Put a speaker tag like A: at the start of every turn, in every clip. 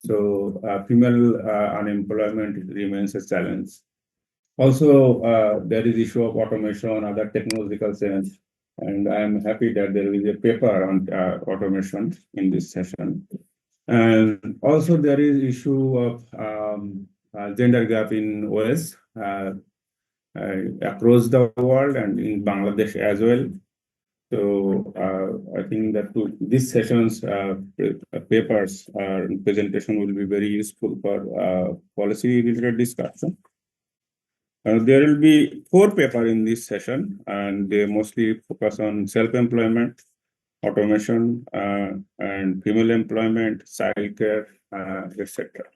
A: So female unemployment remains a challenge. Also, there is issue of automation, other technological change, and I am happy that there is a paper on automation in this session. And also there is issue of gender gap in OS across the world and in Bangladesh as well. So I think that this session's papers presentation will be very useful for policy-related discussion. There will be 4 papers in this session, and they mostly focus on self-employment, automation, and female employment, childcare, etc.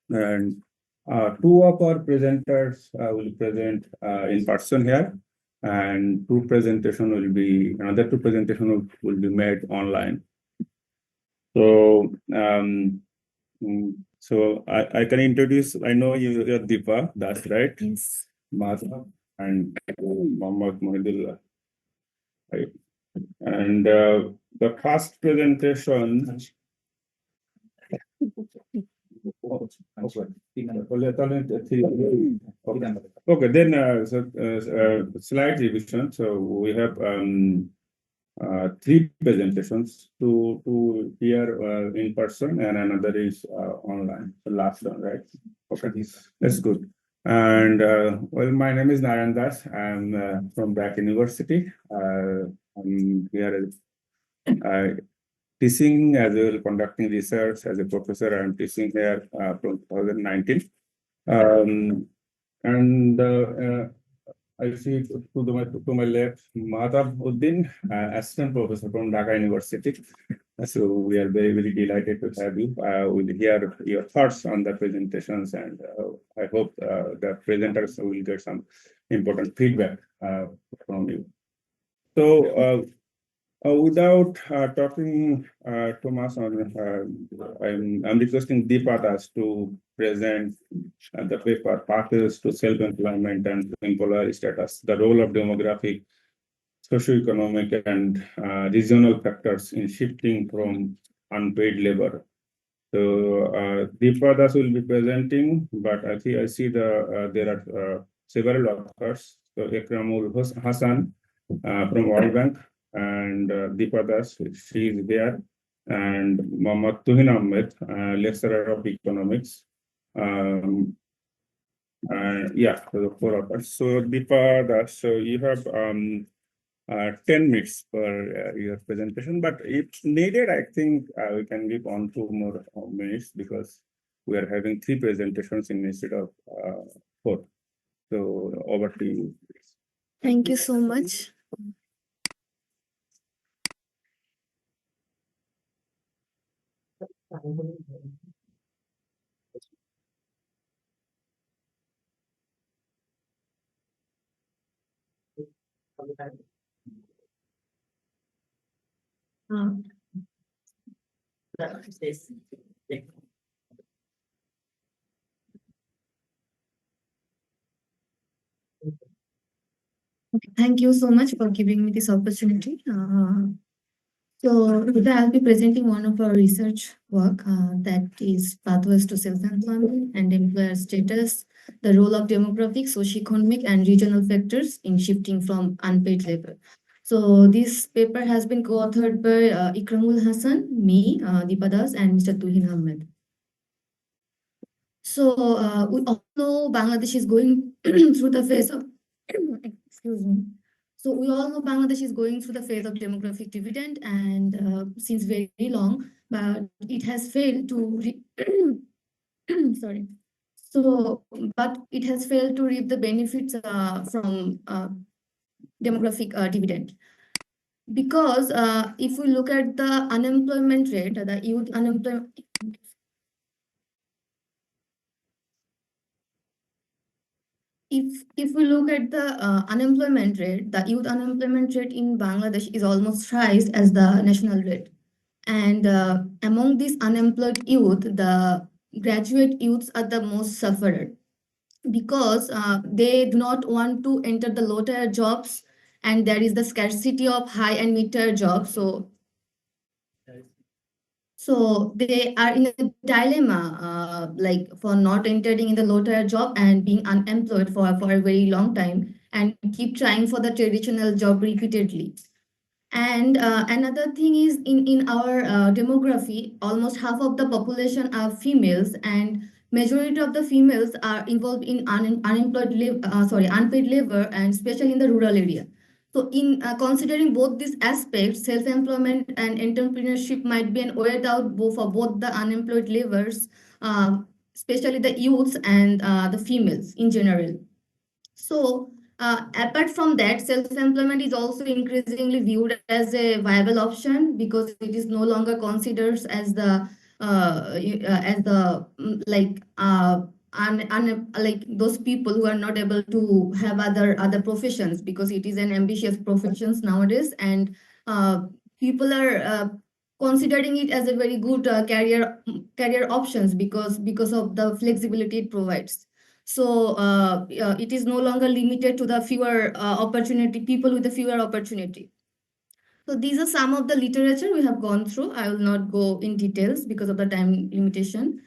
A: And 2 of our presenters will present in person here, and another 2 presentation will be made online. So I can introduce. I know you're Deepa. That's right.
B: Yes.
A: Madhav and Mohammad Mohidullah. Right. And the first presentation. Okay, then slide revision. So we have 3 presentations, two here in person and another is online. The last one, right? Okay, that's good. And well, my name is Narayan Das. I'm from Breakout University. I'm here teaching as well, conducting research as a professor. I'm teaching here from 2019. And I see to my left, Madhav Uddin, assistant professor from Dhaka University. So we are very, very delighted to have you. We'll hear your thoughts on the presentations, and I hope the presenters will get some important feedback from you. So without talking too much on, I'm requesting Deepa Das to present the paper Pathways to Self-Employment and Employer Status, the role of demographic, socioeconomic, and regional factors in shifting from unpaid labor. So Deepa Das will be presenting, but I see there are several authors. So Ikramul Hassan from World Bank, and Deepa Das, she is there, and Mohammad Tuhin Ahmed, lecturer of economics. Yeah, so the 4 of us. So Deepa Das, so you have 10 minutes for your presentation, but if needed, I think we can give 1 2 more minutes because we are having 3 presentations instead of 4. So over to you.
B: Thank you so much. Thank you so much for giving me this opportunity. So today I'll be presenting one of our research work that is Pathways to Self-Employment and Employer Status, the role of demographic, socioeconomic, and regional factors in shifting from unpaid labor. So this paper has been co-authored by Ikramul Hassan, me, Deepa Das, and Mr. Tuhin Ahmed. So we all know Bangladesh is going through the phase of excuse me. So we all know Bangladesh is going through the phase of demographic dividend, and since very long, but it has failed to sorry. So, but it has failed to reap the benefits from demographic dividend. Because if we look at the unemployment rate, the youth unemployment. If we look at the unemployment rate, the youth unemployment rate in Bangladesh is almost thrice as the national rate. And among these unemployed youth, the graduate youths are the most sufferer because they do not want to enter the low-tier jobs, and there is the scarcity of high and mid-tier jobs. So So they are in a dilemma, like for not entering in the low tier job and being unemployed for a very long time and keep trying for the traditional job repeatedly. And another thing is in our demography, almost half of the population are females, and majority of the females are involved in unpaid labor, and especially in the rural area. So, in considering both these aspects, self-employment and entrepreneurship might be an way out for both the unemployed laborers, especially the youths and the females in general. So, apart from that, self-employment is also increasingly viewed as a viable option because it is no longer considered as like those people who are not able to have other professions, because it is an ambitious professions nowadays, and uh, people are considering it as a very good career options because of the flexibility it provides. So it is no longer limited to the fewer opportunity people with the fewer opportunity. So these are some of the literature we have gone through. I will not go in details because of the time limitation.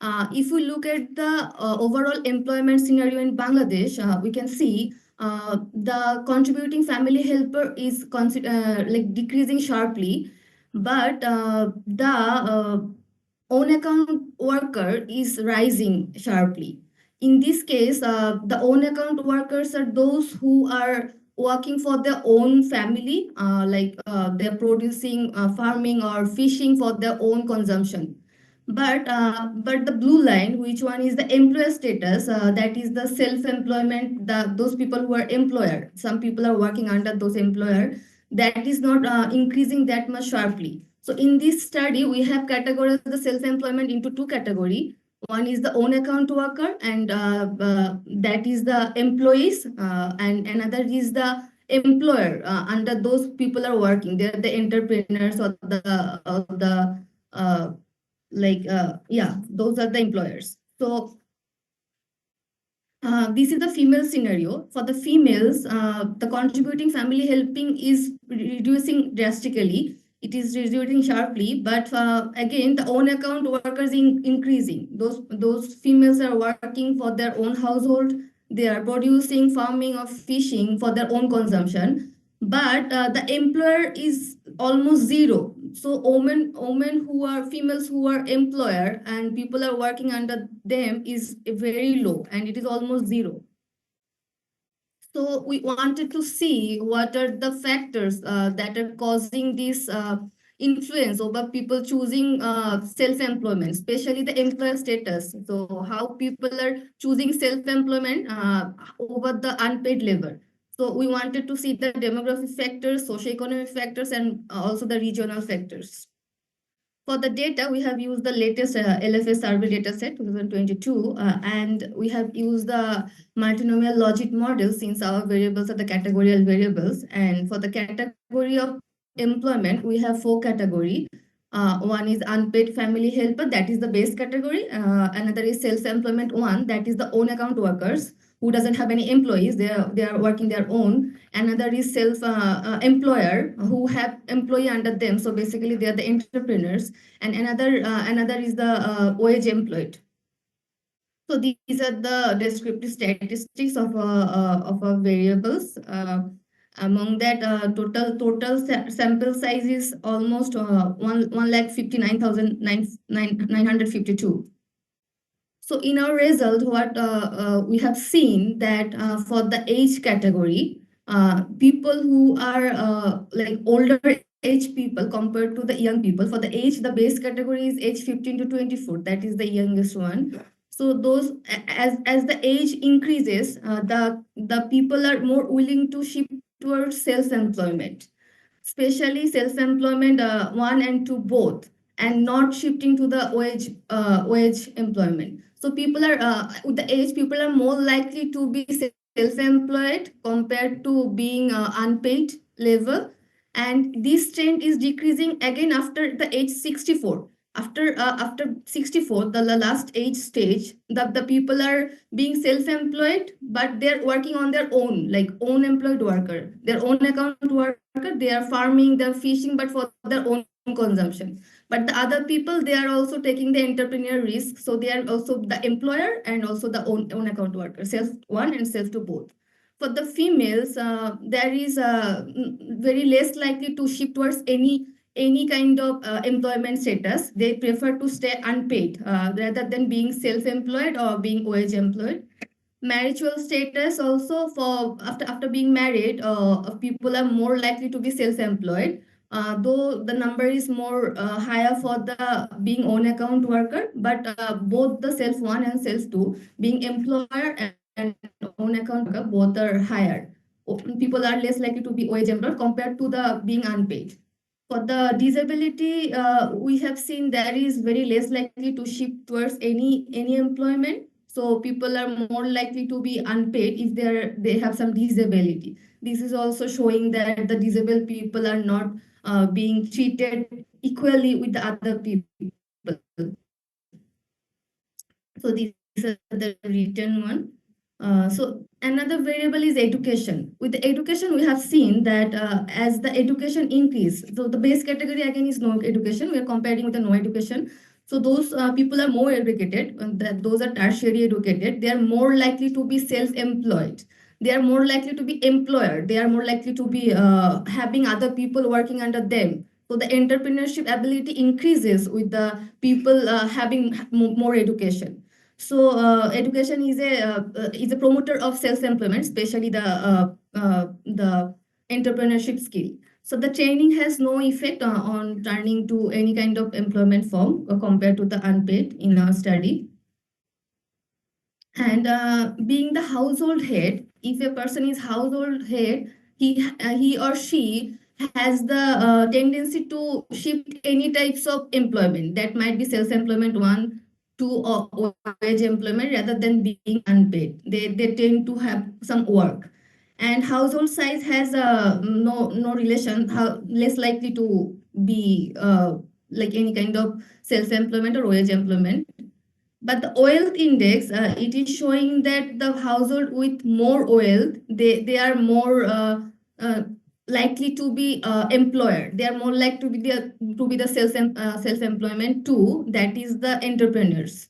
B: If we look at the overall employment scenario in Bangladesh, we can see the contributing family helper is like decreasing sharply, but the own account worker is rising sharply. In this case, the own account workers are those who are working for their own family, they're producing, farming or fishing for their own consumption. But the blue line, which one is the employer status, that is the self-employment, those people who are employer. Some people are working under those employer. That is not increasing that much sharply. So in this study, we have categorized the self-employment into two categories. One is the own account worker, and that is the employees, and another is the employer. Under those people are working, they're the entrepreneurs or the uh, yeah, those are the employers. So this is the female scenario. For the females, the contributing family helping is reducing drastically. It is reducing sharply, but again, the own account workers increasing. Those females are working for their own household. They are producing, farming, or fishing for their own consumption. But the employer is almost zero. So women who are females who are employer and people are working under them is very low, and it is almost zero. So we wanted to see what are the factors that are causing this influence over people choosing self-employment, especially the employer status. So how people are choosing self-employment over the unpaid labor. So we wanted to see the demographic factors, socioeconomic factors, and also the regional factors. For the data, we have used the latest LFS survey data set 2022, and we have used the multinomial logic model since our variables are the categorical variables. And for the category of employment, we have four categories. One is unpaid family helper, that is the base category. Another is self-employment one, that is the own account workers who doesn't have any employees, they are working their own. Another is self employer who have employee under them, so basically they are the entrepreneurs. And another is the wage employed. So these are the descriptive statistics of our variables. Among that, total sample size is almost 1,59,952. So in our result, what we have seen that for the age category, people who are like older age people compared to the young people, for the age, the base category is age 15 to 24. That is the youngest one. So those, as the age increases, the people are more willing to shift towards self-employment, especially self-employment one and two both, and not shifting to the wage employment. So people are with the age, people are more likely to be self-employed compared to being unpaid labor, and this trend is decreasing again after the age 64. After 64, the last age stage, the people are being self-employed, but they're working on their own, like own employed worker, their own account worker. They are farming, they're fishing, but for their own consumption. But the other people, they are also taking the entrepreneur risk. So they are also the employer and also the own account worker, self one and self to both. For the females, there is very less likely to shift towards any kind of employment status. They prefer to stay unpaid rather than being self-employed or being wage employed. Marital status also, for after being married, people are more likely to be self-employed. Though the number is more higher for the being own account worker, but both the self one and self two, being employer and own account worker, both are higher. People are less likely to be wage employed compared to the being unpaid. For the disability, we have seen there is very less likely to shift towards any employment. So people are more likely to be unpaid if they have some disability. This is also showing that the disabled people are not being treated equally with the other people. So these are the written one. So another variable is education. With the education, we have seen that as the education increase, so the base category again is no education. We are comparing with the no education. So those people are more educated, and those are tertiary educated. They are more likely to be self-employed. They are more likely to be employer. They are more likely to be having other people working under them. So the entrepreneurship ability increases with the people having more education. So education is a promoter of self-employment, especially the entrepreneurship skill. So the training has no effect on turning to any kind of employment form compared to the unpaid in our study. And being the household head, if a person is household head, he or she has the tendency to shift any types of employment. That might be self-employment one, two, or wage employment rather than being unpaid. They tend to have some work. And household size has no relation, how less likely to be like any kind of self-employment or wage employment. But the wealth index, it is showing that the household with more wealth, they are more likely to be employer. They are more likely to be the self-employment too. That is the entrepreneurs.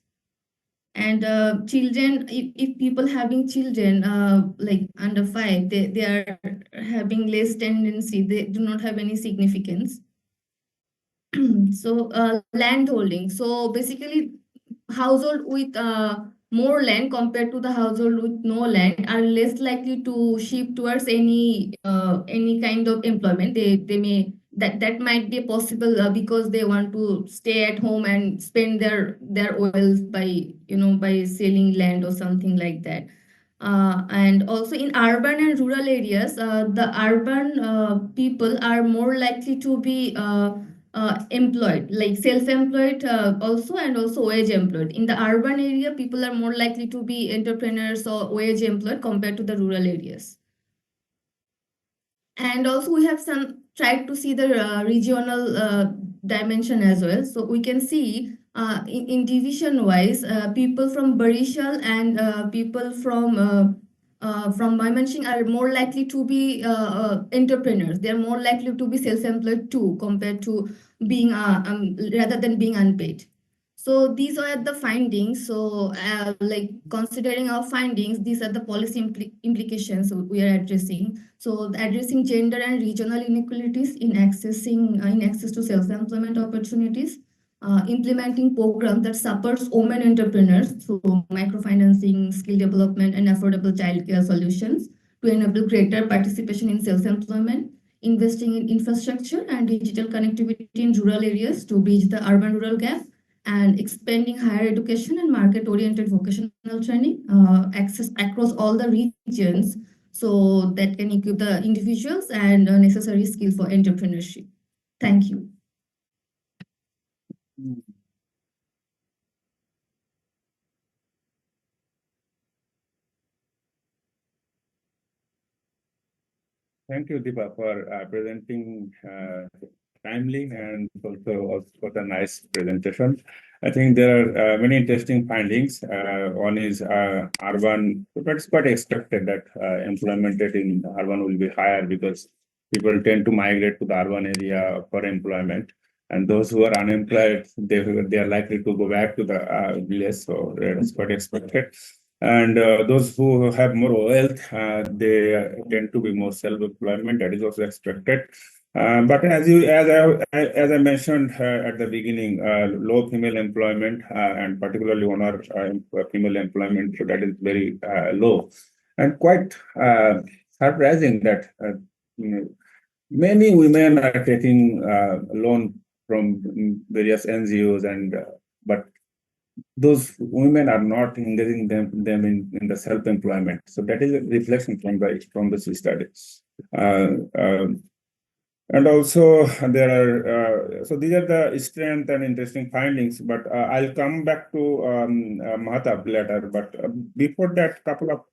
B: And children, if people having children like under 5, they are having less tendency. They do not have any significance. So land holding. So basically, household with more land compared to the household with no land are less likely to shift towards any kind of employment. They may that might be possible because they want to stay at home and spend their wealth by selling land or something like that. And also in urban and rural areas, the urban people are more likely to be employed, like self-employed also, and also wage employed. In the urban area, people are more likely to be entrepreneurs or wage employed compared to the rural areas. And also we have some tried to see the regional dimension as well. So we can see in division wise, people from Barishal and people from Mymensingh are more likely to be entrepreneurs. They are more likely to be self-employed too, compared to being rather than being unpaid. So these are the findings. So like considering our findings, these are the policy implications we are addressing. So addressing gender and regional inequalities in access to self-employment opportunities, implementing programs that supports women entrepreneurs through microfinancing, skill development, and affordable childcare solutions to enable greater participation in self-employment, investing in infrastructure and digital connectivity in rural areas to bridge the urban-rural gap, and expanding higher education and market-oriented vocational training access across all the regions, so that can equip the individuals and necessary skills for entrepreneurship. Thank you.
A: Thank you, Deepa, for presenting timely and also for the nice presentation. I think there are many interesting findings. One is urban, but it's quite expected that employment rate in urban will be higher because people tend to migrate to the urban area for employment. And those who are unemployed, they are likely to go back to the village, so that is quite expected. And those who have more wealth, they tend to be more self-employment. That is also expected. But as I mentioned at the beginning, low female employment and particularly honor female employment, so that is very low, and quite surprising that many women are taking loan from various NGOs, and but those women are not engaging them in the self-employment. So that is a reflection from the study. And also there are so these are the strength and interesting findings. But I'll come back to Mahatab later. But before that, couple of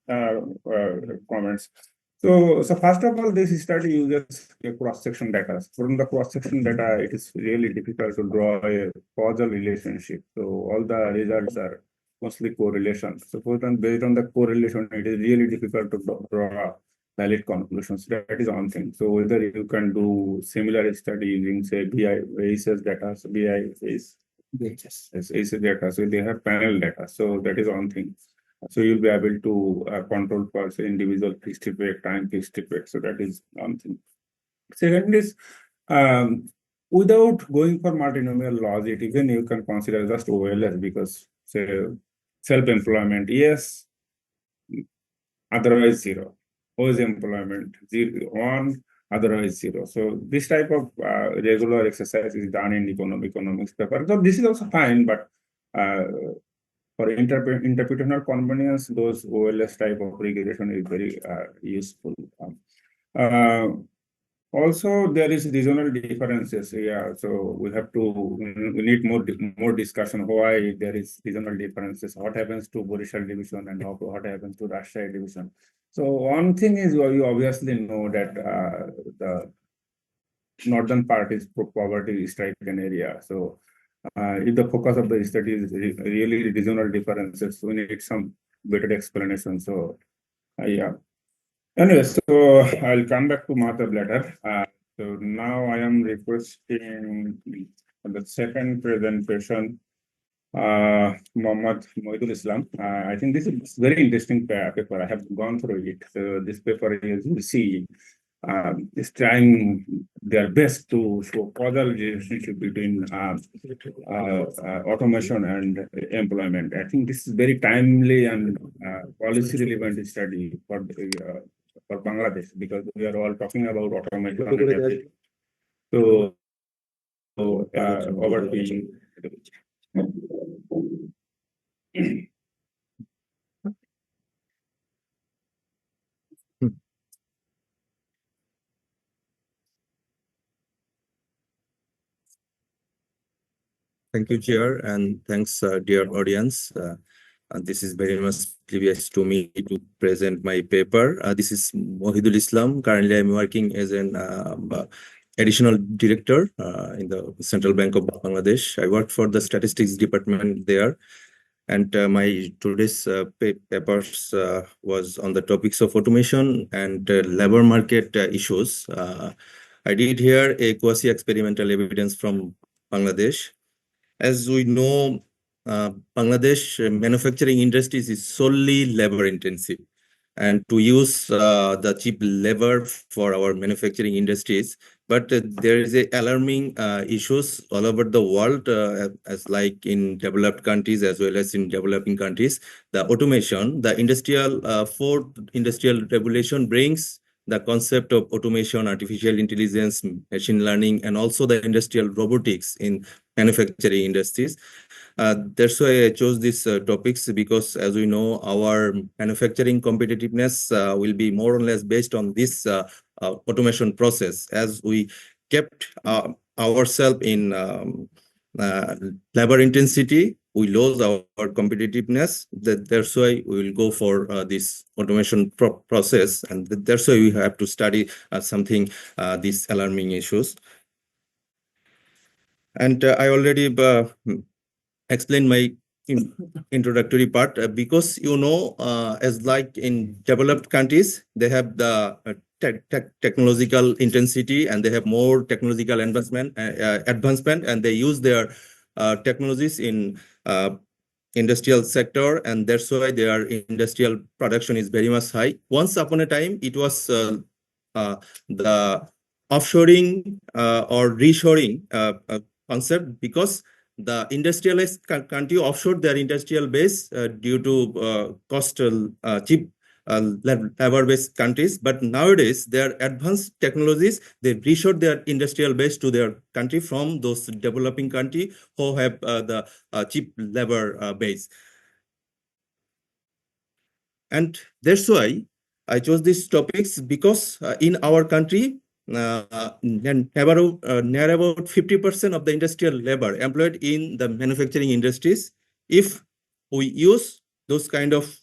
A: comments. So first of all, this study uses a cross-section data. From the cross-section data, it is really difficult to draw a causal relationship. So all the results are mostly correlations. So based on the correlation, it is really difficult to draw valid conclusions. That is one thing. So whether you can do similar study using, say, ACES data, so ACES data, so they have panel data. So that is one thing. So you'll be able to control for, say, individual fixed effect, time fixed effect. So that is one thing. Second is, without going for multinomial logic, even you can consider just OLS, because, say, self-employment, yes, otherwise zero. Always employment, 1, otherwise 0. So this type of regular exercise is done in economics paper. So this is also fine, but for interpretational convenience, those OLS type of regression is very useful. Also, there is regional differences. Yeah, so we need more discussion why there is regional differences. What happens to Borishal division and what happens to Rajshahi division? So one thing is, you obviously know that the northern part is poverty-stricken area. So if the focus of the study is really regional differences, we need some better explanation. So yeah. Anyway, so I'll come back to Mahatab later. So now I am requesting the second presentation, Muhammad Mohidul Islam. I think this is very interesting paper. I have gone through it. So this paper, as you see, is trying their best to show causal relationship between automation and employment. I think this is very timely and policy relevant study for Bangladesh, because we are all talking about automation. So over to you.
C: Thank you, Chair, and thanks, dear audience. This is very much previous to me to present my paper. This is Mohidul Islam. Currently, I'm working as an additional director in the Central Bank of Bangladesh. I work for the statistics department there. And my today's papers was on the topics of automation and labor market issues. I did here a quasi-experimental evidence from Bangladesh. As we know, Bangladesh manufacturing industries is solely labor intensive. And to use the cheap labor for our manufacturing industries, but there is a alarming issues all over the world, as like in developed countries as well as in developing countries. The automation, the fourth industrial revolution brings the concept of automation, artificial intelligence, machine learning, and also the industrial robotics in manufacturing industries. That's why I chose these topics, because as we know, our manufacturing competitiveness will be more or less based on this automation process. As we kept ourselves in labor intensity, we lose our competitiveness. That's why we will go for this automation process, and that's why we have to study something these alarming issues. And I already explained my introductory part, because as like in developed countries, they have the technological intensity, and they have more technological advancement, and they use their technologies in industrial sector, and that's why their industrial production is very much high. Once upon a time, it was the offshoring or reshoring concept, because the industrialized country offshored their industrial base due to cheap labor-based countries. But nowadays, their advanced technologies, they reshored their industrial base to their country from those developing country who have the cheap labor base. And that's why I chose these topics, because in our country, near about 50% of the industrial labor employed in the manufacturing industries. If we use those kind of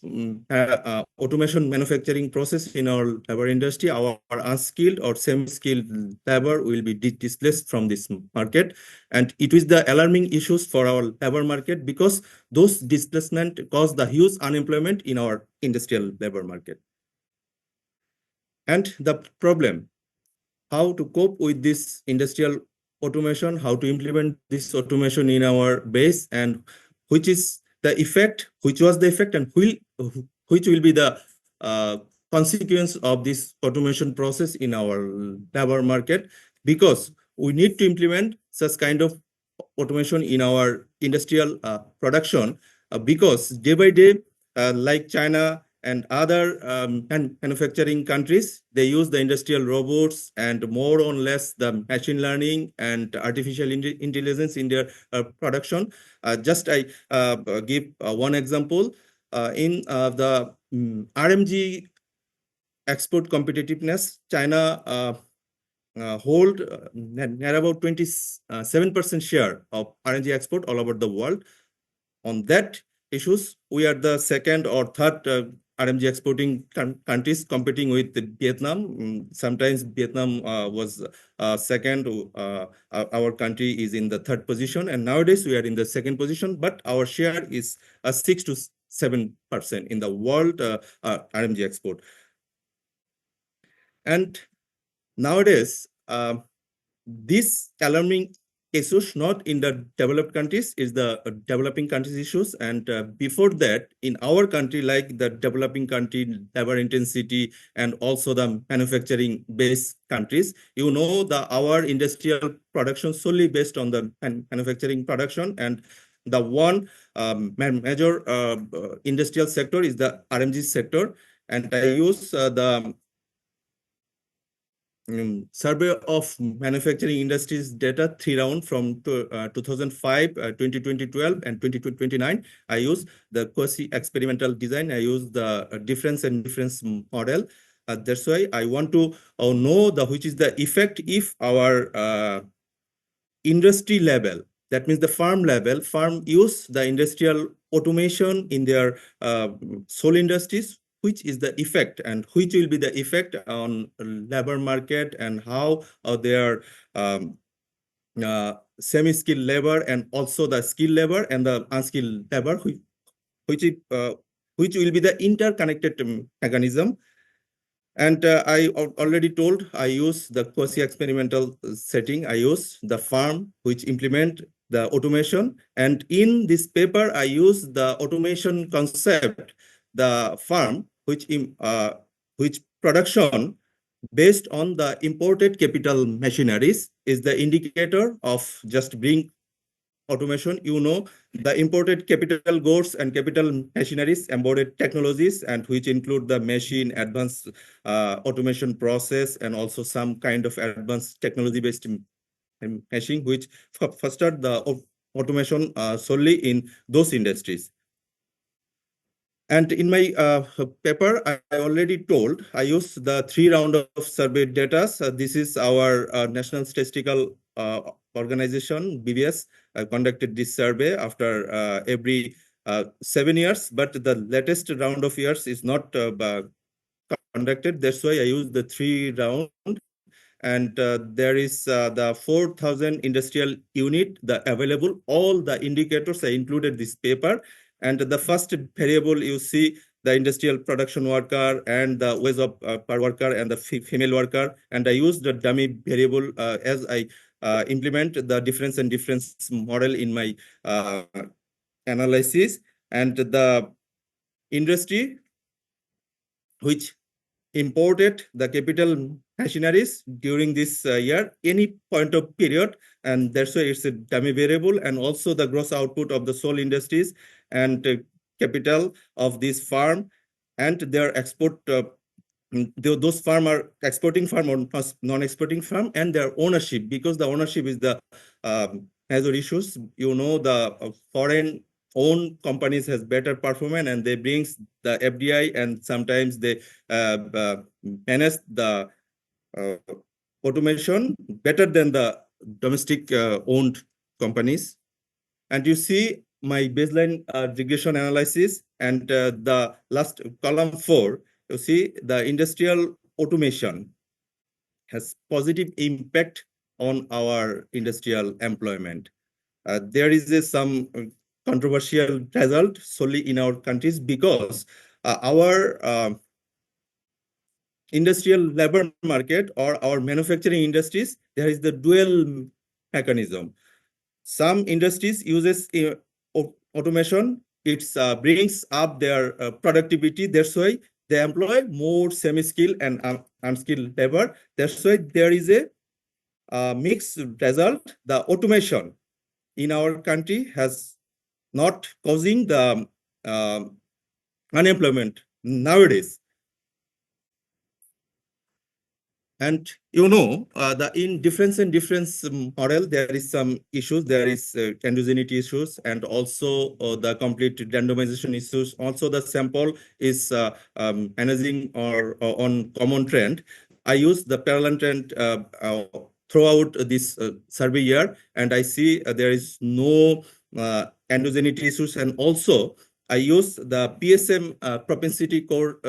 C: automation manufacturing process in our labor industry, our unskilled or semi-skilled labor will be displaced from this market. And it is the alarming issues for our labor market, because those displacement cause the huge unemployment in our industrial labor market. And the problem, how to cope with this industrial automation, how to implement this automation in our base, and which is the effect, which was the effect, and which will be the consequence of this automation process in our labor market, because we need to implement such kind of automation in our industrial production, because day by day, like China and other manufacturing countries, they use the industrial robots and more or less the machine learning and artificial intelligence in their production. Just I give one example. In the RMG export competitiveness, China hold near about 27% share of RNG export all over the world. On that issues, we are the second or third RMG exporting countries, competing with Vietnam. Sometimes Vietnam was second. Our country is in the third position, and nowadays we are in the second position, but our share is 6 to 7% in the world RMG export. And nowadays, this alarming issues not in the developed countries, is the developing countries issues. And before that, in our country, like the developing country labor intensity and also the manufacturing based countries, you know, our industrial production solely based on the manufacturing production, and the one major industrial sector is the RMG sector. And I use the survey of manufacturing industries data 3 round from 2005, 2012, and 2029. I use the quasi-experimental design. I use the difference model. That's why I want to know which is the effect if our industry level, that means the farm level, farm use the industrial automation in their sole industries, which is the effect, and which will be the effect on labor market, and how their semi-skilled labor and also the skilled labor and the unskilled labor, which will be the interconnected mechanism. And I already told, I use the quasi-experimental setting. I use the farm which implement the automation. And in this paper, I use the automation concept, the farm, which production based on the imported capital machineries is the indicator of just bring automation. You know, the imported capital goods and capital machineries, embedded technologies, and which include the machine, advanced automation process, and also some kind of advanced technology-based machine, which fostered the automation solely in those industries. And in my paper, I already told, I used the 3 round of survey data. So this is our National Statistical Organization, BBS, conducted this survey after every 7 years, but the latest round of years is not conducted. That's why I use the 3 round. And there is the 4,000 industrial unit, the available, all the indicators I included this paper. And the first variable you see the industrial production worker and the wage of per worker and the female worker. And I use the dummy variable as I implement the difference and difference model in my analysis. And the industry which imported the capital machineries during this year, any point of period, and that's why it's a dummy variable, and also the gross output of the sole industries and capital of this farm and their export. Those farm are exporting farm or non-exporting farm, and their ownership, because the ownership is the major issues. You know, the foreign owned companies has better performance and they brings the FDI, and sometimes they manage the automation better than the domestic owned companies. And you see my baseline regression analysis, and the last column 4, you see the industrial automation has positive impact on our industrial employment. There is some controversial result solely in our countries, because our industrial labor market or our manufacturing industries, there is the dual mechanism. Some industries uses automation. It brings up their productivity. That's why they employ more semi-skilled and unskilled labor. That's why there is a mixed result. The automation in our country has not causing the unemployment nowadays. And you know, in difference and difference model, there is some issues. There is endogeneity issues, and also the complete randomization issues. Also, the sample is managing or on common trend. I use the parallel trend throughout this survey year, and I see there is no endogeneity issues. And also, I use the PSM propensity core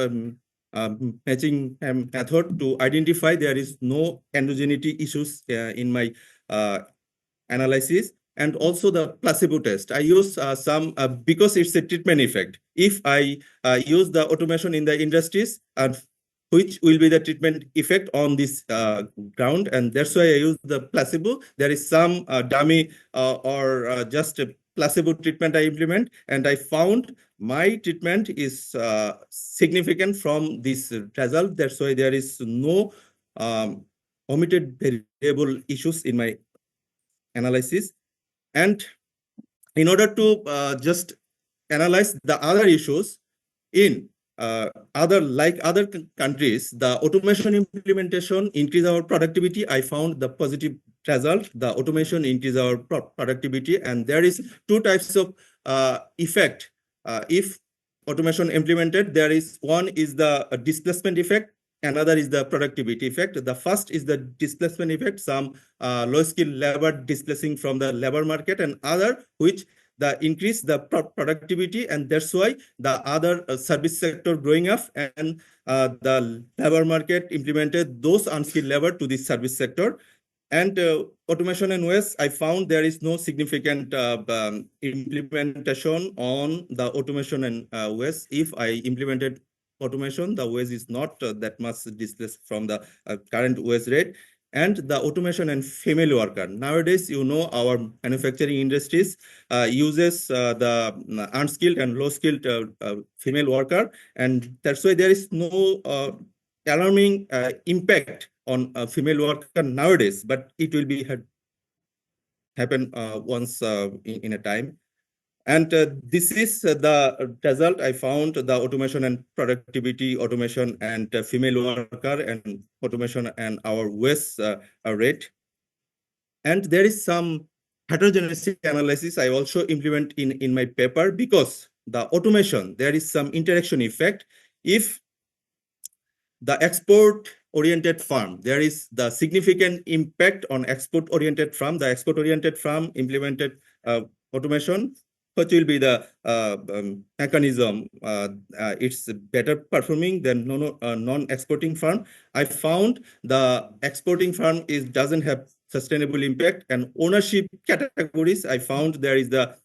C: matching method to identify there is no endogeneity issues in my analysis. And also the placebo test. I use some, because it's a treatment effect. If I use the automation in the industries, and which will be the treatment effect on this ground, and that's why I use the placebo. There is some dummy or just a placebo treatment I implement, and I found my treatment is significant from this result. That's why there is no omitted variable issues in my analysis. And in order to just analyze the other issues in other countries, the automation implementation increase our productivity. I found the positive result. The automation increase our productivity, and there is 2 types of effect. If automation implemented, there is one is the displacement effect, another is the productivity effect. The first is the displacement effect, some low-skilled labor displacing from the labor market, and other which the increase the productivity, and that's why the other service sector growing up, and the labor market implemented those unskilled labor to the service sector. And automation and waste, I found there is no significant implementation on the automation and waste. If I implemented automation, the waste is not that much displaced from the current waste rate. And the automation and female worker. Nowadays, you know, our manufacturing industries uses the unskilled and low-skilled female worker, and that's why there is no alarming impact on female worker nowadays, but it will be happen once in a time. And this is the result I found: the automation and productivity, automation and female worker, and automation and our waste rate. And there is some heterogeneity analysis I also implement in my paper, because the automation, there is some interaction effect. If the export-oriented farm, there is the significant impact on export-oriented farm. The export-oriented farm implemented automation, what will be the mechanism? It's better performing than non-exporting farm. I found the exporting farm doesn't have sustainable impact, and ownership categories, I found there is the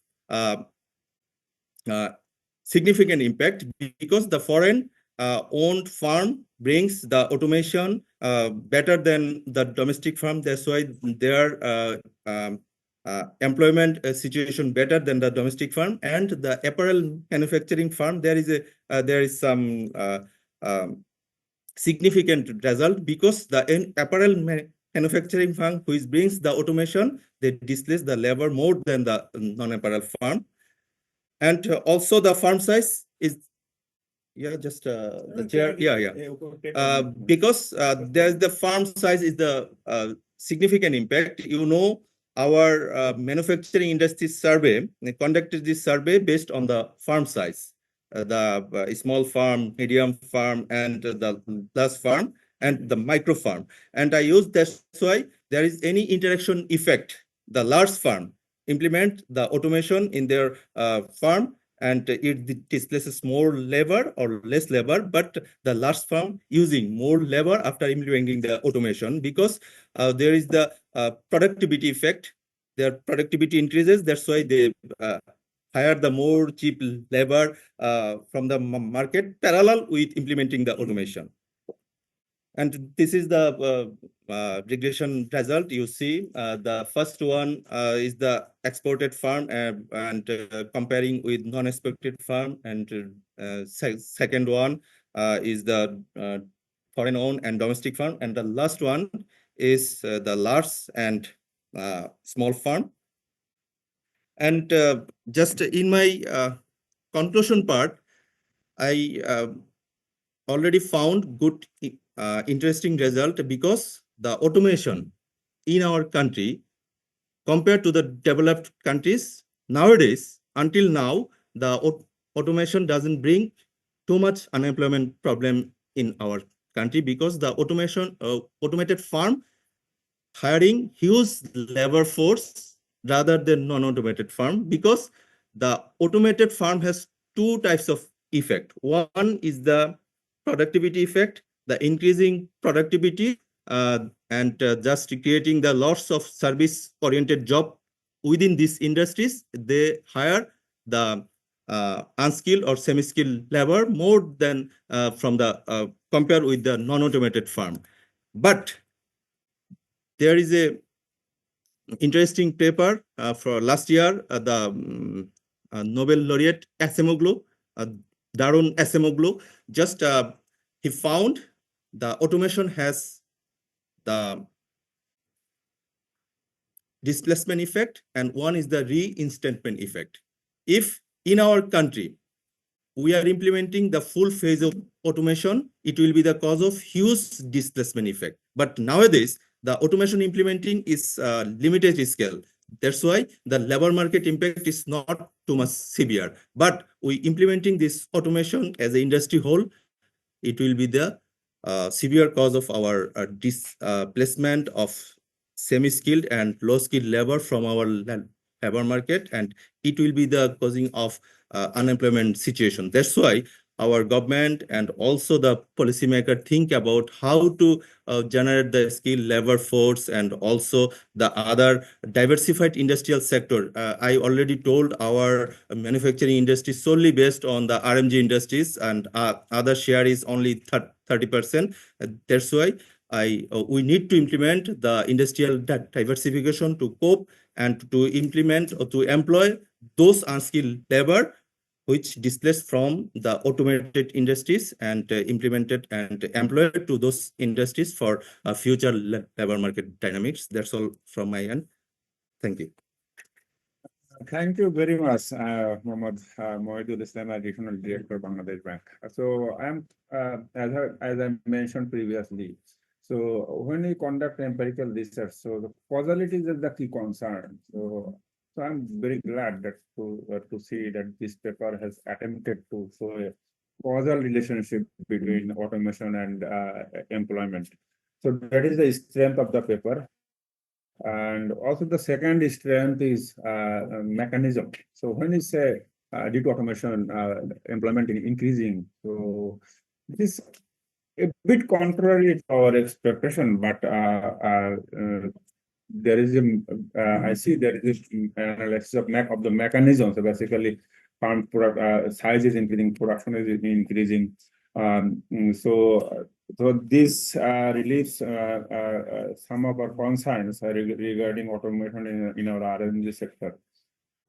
C: significant impact because the foreign owned farm brings the automation better than the domestic farm. That's why their employment situation better than the domestic farm. And the apparel manufacturing farm, there is some significant result because the apparel manufacturing farm which brings the automation, they displace the labor more than the non-apparel farm. And also the farm size is, just the chair, because there's the farm size is the significant impact. Our manufacturing industry survey, they conducted this survey based on the farm size, the small farm, medium farm, and the large farm, and the micro farm. And I use that's why there is any interaction effect. The large farm implement the automation in their farm, and it displaces more labor or less labor, but the large farm using more labor after implementing the automation because there is the productivity effect. Their productivity increases. That's why they hire the more cheap labor from the market parallel with implementing the automation. And this is the regression result. You see, the first one is the exported farm and comparing with non-exported farm, and second one is the foreign owned and domestic farm, and the last one is the large and small farm. And just in my conclusion part, I already found good interesting result because the automation in our country compared to the developed countries nowadays, until now, the automation doesn't bring too much unemployment problem in our country because the automated farm hiring huge labor force rather than non-automated farm, because the automated farm has two types of effect. One is the productivity effect, the increasing productivity, and just creating the lots of service-oriented job within these industries. They hire the unskilled or semi-skilled labor more than from the compared with the non-automated farm. But there is a interesting paper for last year, the Nobel laureate Acemoglu, Darun Acemoglu, just he found the automation has the displacement effect, and one is the reinstatement effect. If in our country we are implementing the full phase of automation, it will be the cause of huge displacement effect. But nowadays, the automation implementing is limited scale. That's why the labor market impact is not too much severe. But we implementing this automation as an industry whole, it will be the severe cause of our displacement of semi-skilled and low-skilled labor from our labor market, and it will be the causing of unemployment situation. That's why our government and also the policymaker think about how to generate the skilled labor force and also the other diversified industrial sector. I already told our manufacturing industry solely based on the RMG industries, and other share is only 30%. That's why we need to implement the industrial diversification to cope and to implement or to employ those unskilled labor which displaced from the automated industries and implemented and employed to those industries for future labor market dynamics. That's all from my end. Thank you.
A: Thank you very much, Mohammad Mohidul Islam, Regional Director, Bangladesh Bank. So I'm, as I mentioned previously, so when we conduct empirical research, so the causality is the key concern. So I'm very glad that to see that this paper has attempted to show a causal relationship between automation and employment. So that is the strength of the paper. And also the second strength is mechanism. So when you say due to automation, employment increasing, so this a bit contrary to our expectation, but there is a I see there is analysis of the mechanism. So basically, farm product size is increasing, production is increasing. So this relieves some of our concerns regarding automation in our R&D sector.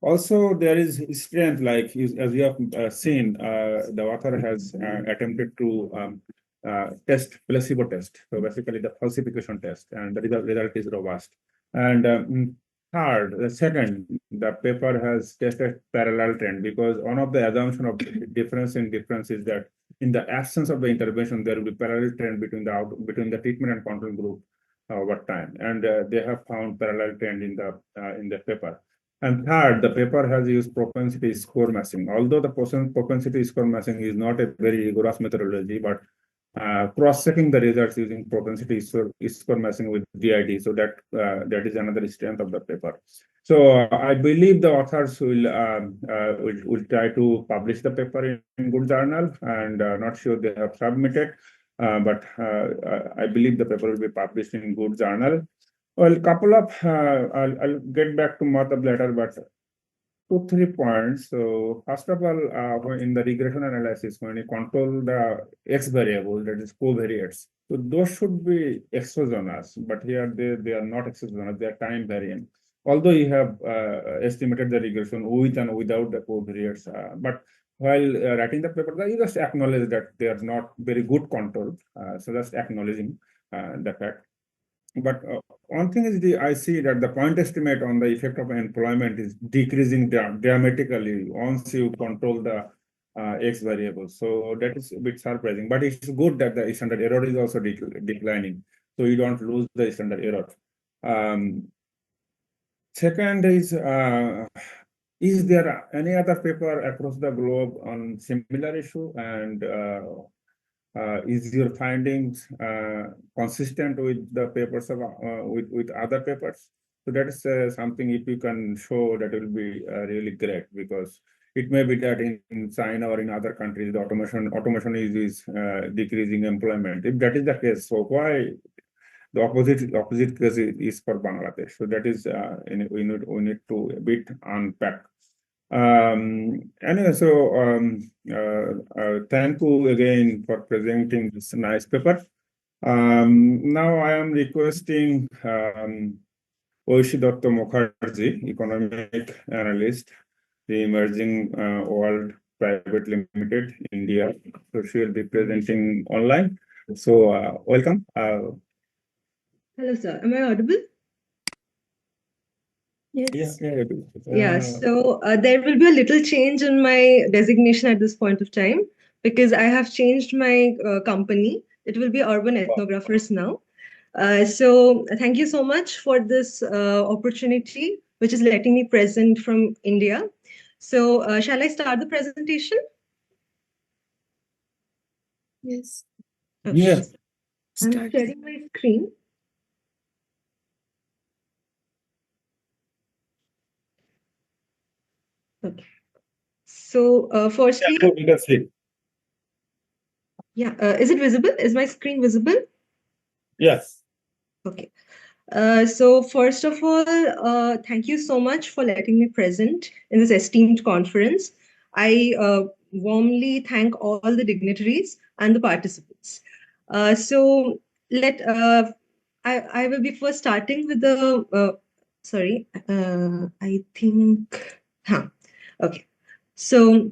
A: Also, there is strength, like as you have seen, the author has attempted to test placebo test. So basically the falsification test, and the result is robust. And second, the paper has tested parallel trend, because one of the assumption of difference in difference is that in the absence of the intervention, there will be parallel trend between the treatment and control group over time. And they have found parallel trend in the paper. And third, the paper has used propensity score matching. Although the propensity score matching is not a very rigorous methodology, but cross-checking the results using propensity score matching with DID. So that is another strength of the paper. So I believe the authors will try to publish the paper in good journal, and not sure they have submitted, but I believe the paper will be published in good journal. Well, couple of I'll get back to Madhav later, but 2-3 points. So first of all, in the regression analysis, when you control the X variable, that is covariates, so those should be exogenous, but here they are not exogenous, they are time variant. Although you have estimated the regression with and without the covariates, but while writing the paper, you just acknowledge that they are not very good control. So just acknowledging the fact. But one thing is I see that the point estimate on the effect of employment is decreasing dramatically once you control the X variable. So that is a bit surprising, but it's good that the standard error is also declining. So you don't lose the standard error. Second is there any other paper across the globe on similar issue? And is your findings consistent with the papers of with other papers? So that is something, if you can show, that will be really great, because it may be that in China or in other countries, the automation is decreasing employment. If that is the case, so why the opposite case is for Bangladesh? So that is we need to a bit unpack. Anyway, so thank you again for presenting this nice paper. Now I am requesting Oishi Dotto Mukherjee, economic analyst, the Emerging World Private Limited, India. So she will be presenting online. So welcome.
D: Hello, sir. Am I audible?
B: Yes.
D: Yeah, so there will be a little change in my designation at this point of time, because I have changed my company. It will be Urban Ethnographers now. So thank you so much for this opportunity, which is letting me present from India. So shall I start the presentation?
B: Yes.
D: Okay.
A: Yes.
D: I'm
B: Start.
D: sharing my screen. Okay. So firstly, yeah, is it visible? Is my screen visible?
A: Yes.
D: Okay. So first of all, thank you so much for letting me present in this esteemed conference. I warmly thank all the dignitaries and the participants. So I will be first starting with the, sorry, I think, okay. So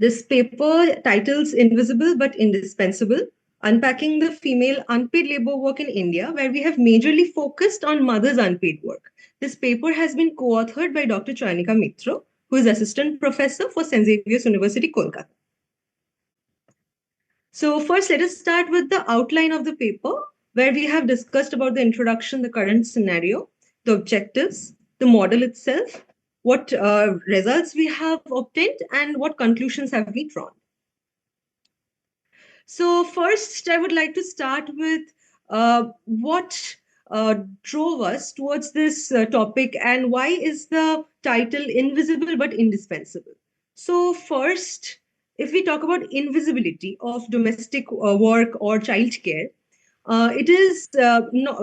D: this paper titles Invisible but Indispensable, Unpacking the Female Unpaid Labor Work in India, where we have majorly focused on mothers' unpaid work. This paper has been co-authored by Dr. Chainika Mitra, who is Assistant Professor for St. Xavier's University, Kolkata. So first, let us start with the outline of the paper, where we have discussed about the introduction, the current scenario, the objectives, the model itself, what results we have obtained, and what conclusions have we drawn. So first, I would like to start with what drove us towards this topic, and why is the title Invisible but Indispensable? So first, if we talk about invisibility of domestic work or childcare, it is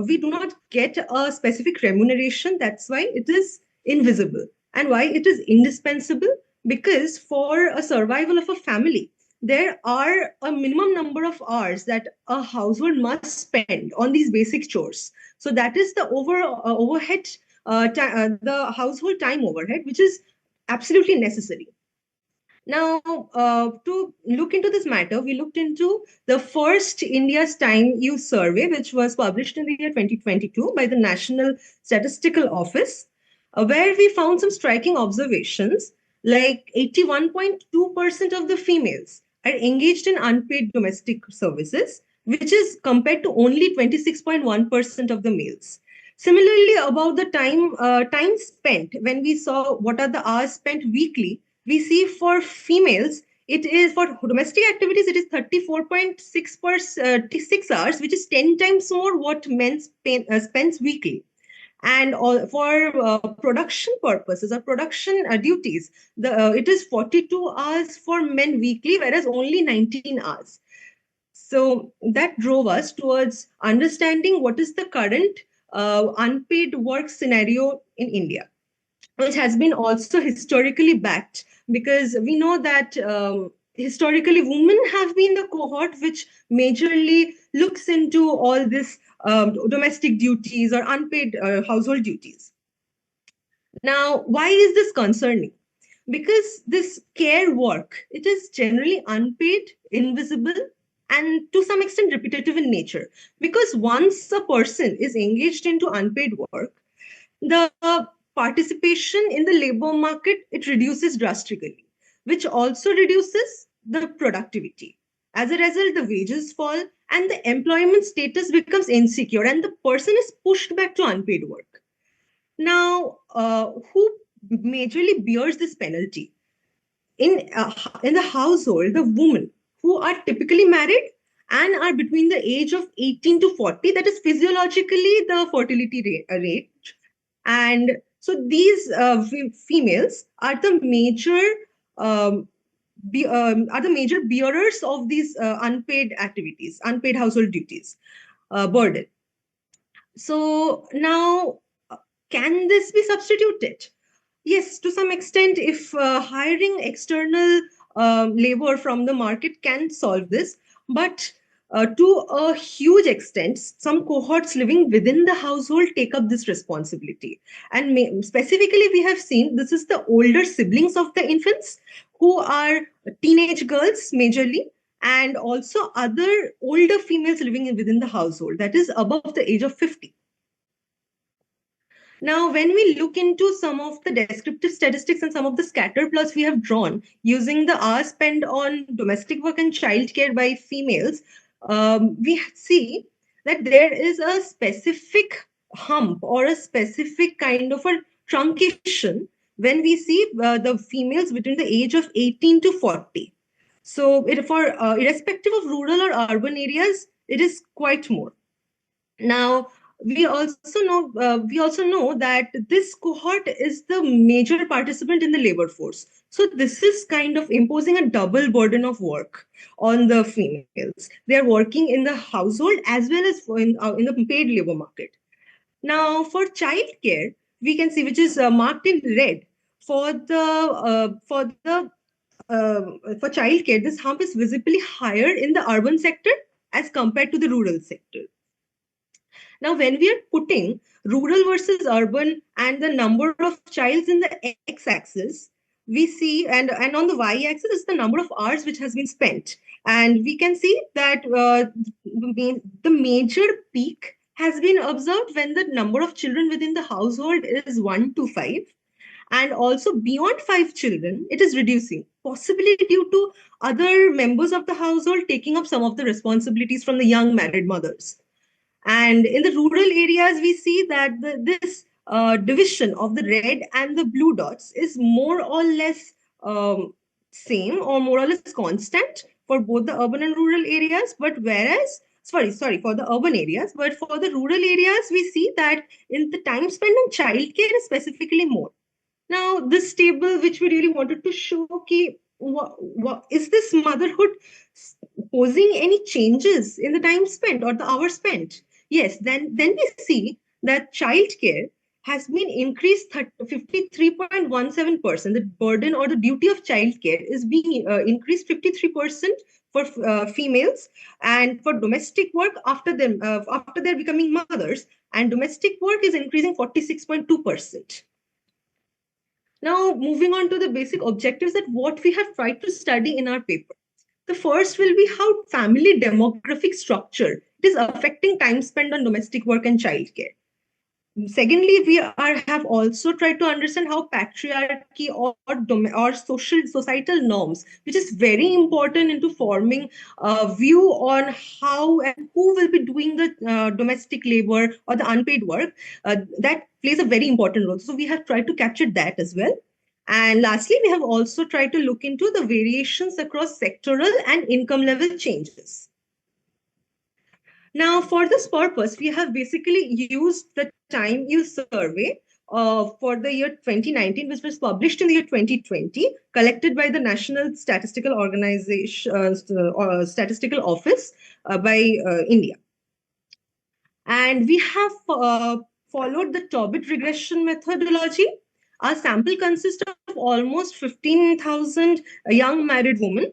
D: we do not get a specific remuneration. That's why it is invisible. And why it is indispensable? because for a survival of a family, there are a minimum number of hours that a household must spend on these basic chores. So that is the overhead, the household time overhead, which is absolutely necessary. Now, to look into this matter, we looked into the first India's time use survey, which was published in the year 2022 by the National Statistical Office, where we found some striking observations, like 81.2% of the females are engaged in unpaid domestic services, which is compared to only 26.1% of the males. Similarly, about the time spent, when we saw what are the hours spent weekly, we see for females, it is for domestic activities, it is 34.6 hours, which is 10 times more what men spends weekly. And for production purposes or production duties, it is 42 hours for men weekly, whereas only 19 hours. So that drove us towards understanding what is the current unpaid work scenario in India, which has been also historically backed, because we know that historically women have been the cohort which majorly looks into all this domestic duties or unpaid household duties. Now, why is this concerning? Because this care work, it is generally unpaid, invisible, and to some extent repetitive in nature. Because once a person is engaged into unpaid work, the participation in the labor market, it reduces drastically, which also reduces the productivity. As a result, the wages fall and the employment status becomes insecure, and the person is pushed back to unpaid work. Now, who majorly bears this penalty? In the household, the women who are typically married and are between the age of 18 to 40, that is physiologically the fertility rate. And so these females are the major bearers of these unpaid activities, unpaid household duties burden. So now, can this be substituted? Yes, to some extent, if hiring external labor from the market can solve this, but to a huge extent, some cohorts living within the household take up this responsibility. And specifically, we have seen this is the older siblings of the infants who are teenage girls majorly, and also other older females living within the household, that is above the age of 50. Now, when we look into some of the descriptive statistics and some of the scatter plots we have drawn using the hours spent on domestic work and childcare by females, we see that there is a specific hump or a specific kind of a truncation when we see the females between the age of 18 to 40. So irrespective of rural or urban areas, it is quite more. Now, we also know that this cohort is the major participant in the labor force. So this is kind of imposing a double burden of work on the females. They are working in the household as well as in the paid labor market. Now, for childcare, we can see, which is marked in red, for childcare, this hump is visibly higher in the urban sector as compared to the rural sector. Now, when we are putting rural versus urban and the number of childs in the x-axis, we see, and on the y-axis is the number of hours which has been spent. And we can see that the major peak has been observed when the number of children within the household is 1 to 5. And also beyond 5 children, it is reducing, possibly due to other members of the household taking up some of the responsibilities from the young married mothers. And in the rural areas, we see that this division of the red and the blue dots is more or less same or more or less constant for both the urban and rural areas. But whereas, for the urban areas, but for the rural areas, we see that in the time spent on childcare is specifically more. Now, this table, which we really wanted to show, what is this motherhood posing any changes in the time spent or the hours spent? Yes, then we see that childcare has been increased 53.17%. The burden or the duty of childcare is being increased 53% for females, and for domestic work after they're becoming mothers, and domestic work is increasing 46.2%. Now, moving on to the basic objectives that what we have tried to study in our paper. The first will be how family demographic structure is affecting time spent on domestic work and childcare. Secondly, have also tried to understand how patriarchy or societal norms, which is very important into forming a view on how and who will be doing the domestic labor or the unpaid work, that plays a very important role. So we have tried to capture that as well. And lastly, we have also tried to look into the variations across sectoral and income level changes. Now, for this purpose, we have basically used the time use survey for the year 2019, which was published in the year 2020, collected by the National Statistical Organization, Statistical Office by India. And we have followed the Tobit regression methodology. Our sample consists of almost 15,000 young married women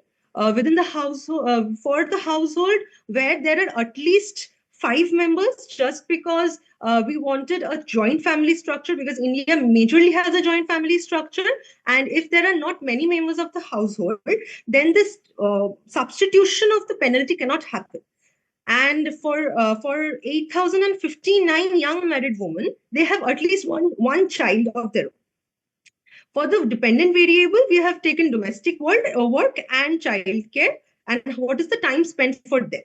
D: within the household, for the household where there are at least 5 members, just because we wanted a joint family structure, because India majorly has a joint family structure. And if there are not many members of the household, then this substitution of the penalty cannot happen. And for 8,059 young married women, they have at least one child of their own. For the dependent variable, we have taken domestic work and childcare, and what is the time spent for them.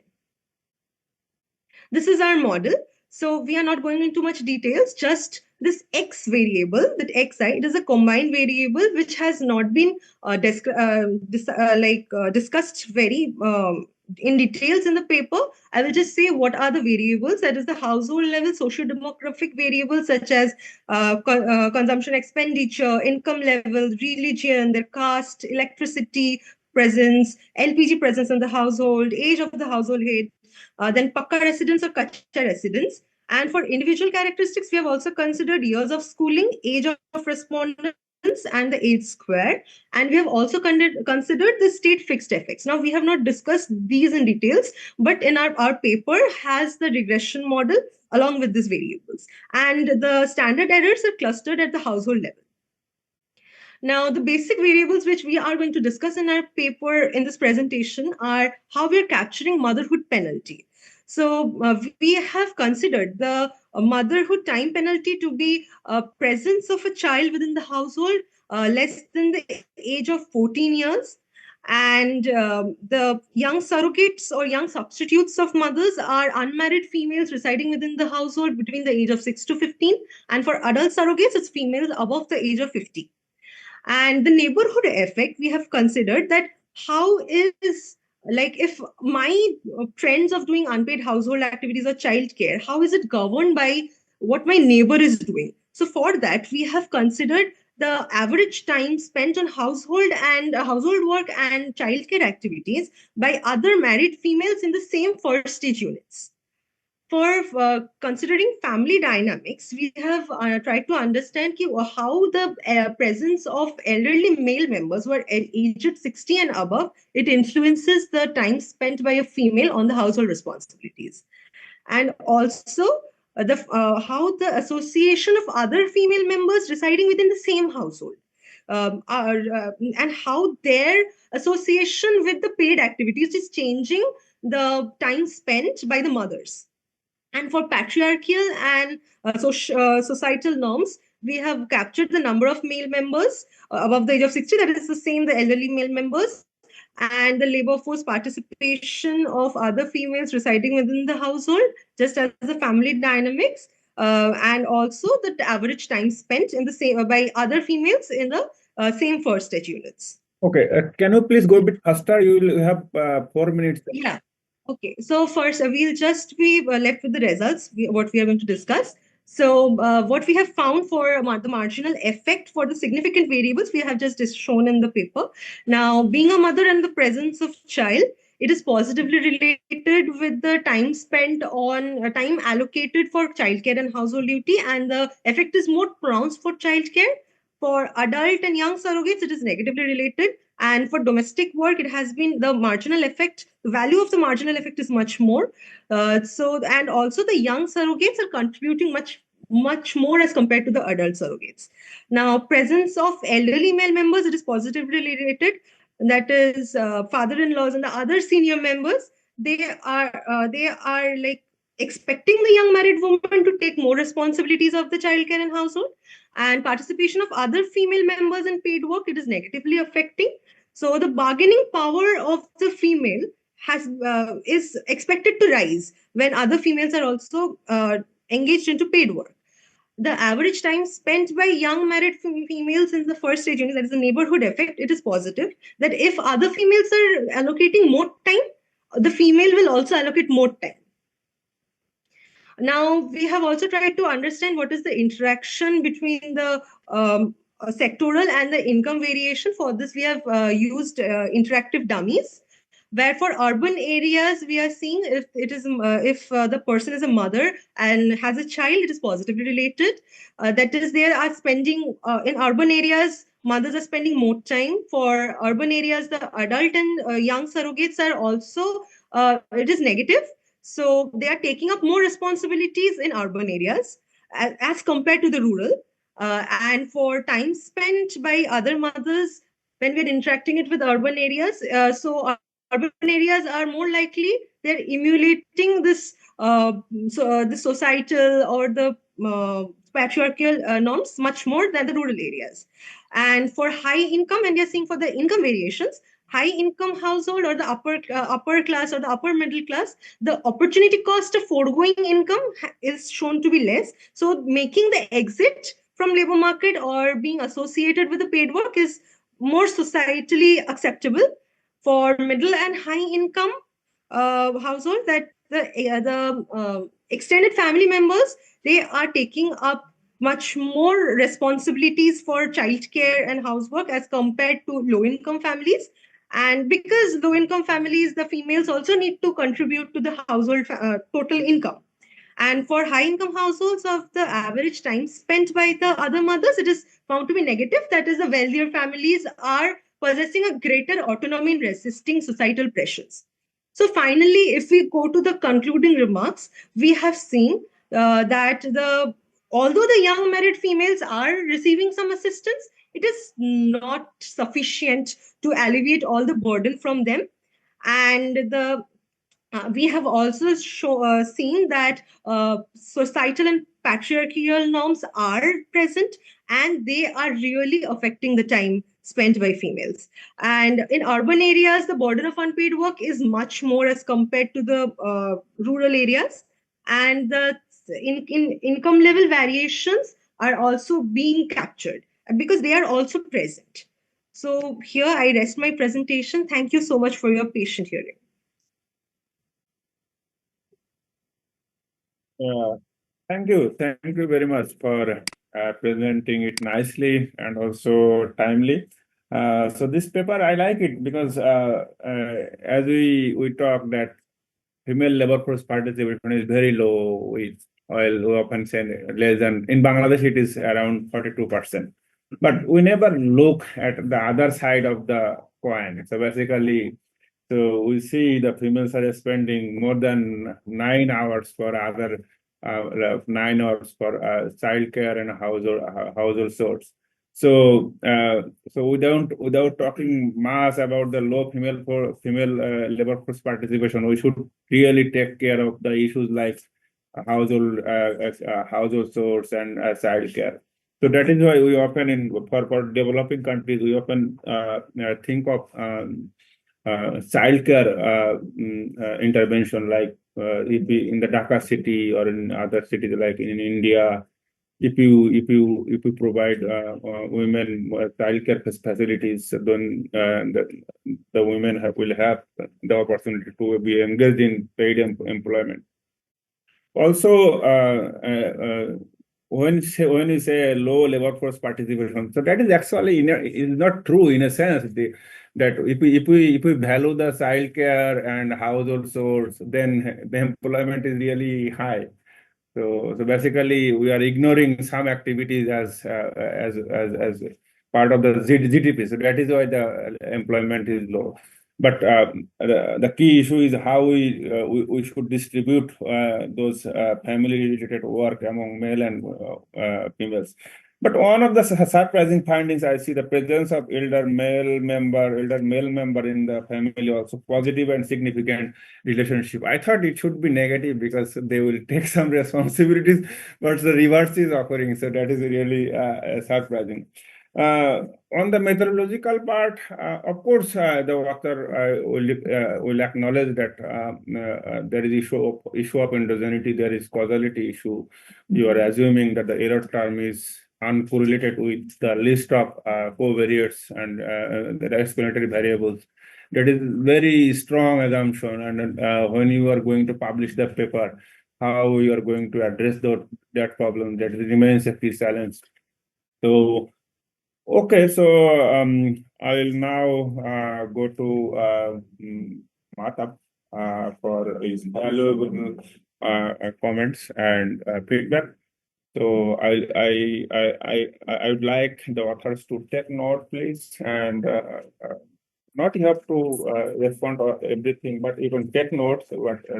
D: This is our model. So we are not going into much details, just this X variable, that Xi, it is a combined variable which has not been discussed very in details in the paper. I will just say what are the variables. That is the household level socio-demographic variables such as consumption expenditure, income level, religion, their caste, electricity presence, LPG presence in the household, age of the household head, then Pakka residence or Kacha residence. And for individual characteristics, we have also considered years of schooling, age of respondents, and the age square. And we have also considered the state fixed effects. Now, we have not discussed these in details, but in our paper has the regression model along with these variables. And the standard errors are clustered at the household level. Now, the basic variables which we are going to discuss in our paper in this presentation are how we are capturing motherhood penalty. So we have considered the motherhood time penalty to be a presence of a child within the household less than the age of 14 years. And the young surrogates or young substitutes of mothers are unmarried females residing within the household between the age of 6 to 15. And for adult surrogates, it's females above the age of 50. And the neighborhood effect, we have considered that how is, like, if my trends of doing unpaid household activities or childcare, how is it governed by what my neighbor is doing? So for that, we have considered the average time spent on household work and childcare activities by other married females in the same first stage units. For considering family dynamics, we have tried to understand how the presence of elderly male members who are aged 60 and above, it influences the time spent by a female on the household responsibilities. And also how the association of other female members residing within the same household and how their association with the paid activities is changing the time spent by the mothers. And for patriarchal and societal norms, we have captured the number of male members above the age of 60, that is the same, the elderly male members, and the labor force participation of other females residing within the household, just as the family dynamics, and also the average time spent in the same by other females in the same first stage units.
A: Okay, can you please go a bit faster? You will have 4 minutes.
D: Yeah. Okay, so first we'll just be left with the results, what we are going to discuss. So what we have found for the marginal effect for the significant variables, we have just shown in the paper. Now, being a mother and the presence of child, it is positively related with the time spent on time allocated for childcare and household duty, and the effect is more pronounced for childcare. For adult and young surrogates, it is negatively related. And for domestic work, it has been the marginal effect, the value of the marginal effect is much more. And also the young surrogates are contributing much more as compared to the adult surrogates. Now, presence of elderly male members, it is positively related. That is, father-in-laws and the other senior members, they are like expecting the young married woman to take more responsibilities of the childcare and household. And participation of other female members in paid work, it is negatively affecting. So the bargaining power of the female is expected to rise when other females are also engaged into paid work. The average time spent by young married females in the first stage, that is the neighborhood effect, it is positive. That if other females are allocating more time, the female will also allocate more time. Now, we have also tried to understand what is the interaction between the sectoral and the income variation. For this, we have used interactive dummies, where for urban areas, we are seeing if the person is a mother and has a child, it is positively related. That is, they are spending in urban areas, mothers are spending more time. For urban areas, the adult and young surrogates are also, it is negative. So they are taking up more responsibilities in urban areas as compared to the rural. And for time spent by other mothers when we're interacting it with urban areas, urban areas are more likely they're emulating this the societal or the patriarchal norms much more than the rural areas. And for high income, and we are seeing for the income variations, high income household or the upper class or the upper middle class, the opportunity cost of foregoing income is shown to be less. So making the exit from labor market or being associated with the paid work is more societally acceptable. For middle and high income household, that the extended family members, they are taking up much more responsibilities for childcare and housework as compared to low income families. And because low income families, the females also need to contribute to the household total income. And for high income households, of the average time spent by the other mothers, it is found to be negative. That is, the wealthier families are possessing a greater autonomy in resisting societal pressures. So finally, if we go to the concluding remarks, we have seen that although the young married females are receiving some assistance, it is not sufficient to alleviate all the burden from them. And we have also seen that societal and patriarchal norms are present, and they are really affecting the time spent by females. And in urban areas, the burden of unpaid work is much more as compared to the rural areas. And the income level variations are also being captured because they are also present. So here I rest my presentation. Thank you so much for your patient hearing.
A: Thank you. Thank you very much for presenting it nicely and also timely. So this paper, I like it because as we talk that female labor force participation is very low. We often say less than, in Bangladesh it is around 42%. But we never look at the other side of the coin. So basically, so we see the females are spending more than 9 hours for other 9 hours for childcare and household chores. So without talking much about the low female labor force participation, we should really take care of the issues like household chores and childcare. So that is why we often for developing countries, we often think of childcare intervention, like if in the Dhaka city or in other cities like in India, if you provide women childcare facilities, then the women will have the opportunity to be engaged in paid employment. Also, when you say low labor force participation, so that is actually is not true in a sense. That if we value the child care and household source, then the employment is really high. So basically, we are ignoring some activities as part of the GDP. So that is why the employment is low. But the key issue is how we should distribute those family-related work among male and females. But one of the surprising findings, I see the presence of elder male member in the family also positive and significant relationship. I thought it should be negative because they will take some responsibilities, but the reverse is occurring. So that is really surprising. On the methodological part, of course, the author will acknowledge that there is issue of endogeneity, there is causality issue. You are assuming that the error term is uncorrelated with the list of covariates and the explanatory variables. That is very strong assumption, and when you are going to publish the paper, how you are going to address that problem, that remains a key challenge. So, okay, so I will now go to Matab for his valuable comments and feedback. So I would like the authors to take note, please, and not you have to respond to everything, but you can take notes so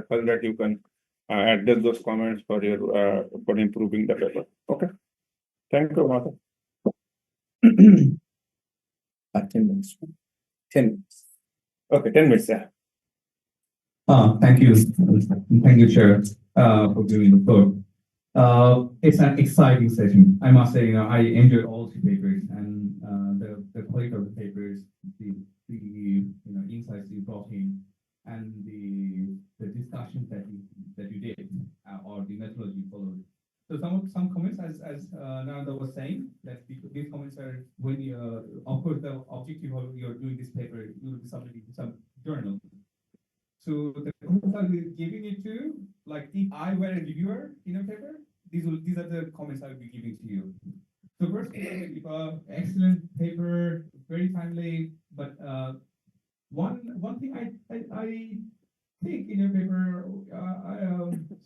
A: that you can address those comments for your for improving the paper. Okay, thank you, Martha. 10 minutes. 10 minutes. Okay, 10 minutes. Yeah.
E: Thank you. Thank you, Chair, for giving the floor. It's an exciting session. I must say, I enjoyed all the papers and the quality of the papers, the insights you brought in, and the discussions that you did, or the methodology you followed. So some comments, as Nanda was saying, that these comments are when of course the objective of you're doing this paper, you will be submitting to some journal. So the comments I'll be giving it to, like if I were a reviewer in a paper, these are the comments I will be giving to you. So first, excellent paper, very timely, but one thing I think in your paper,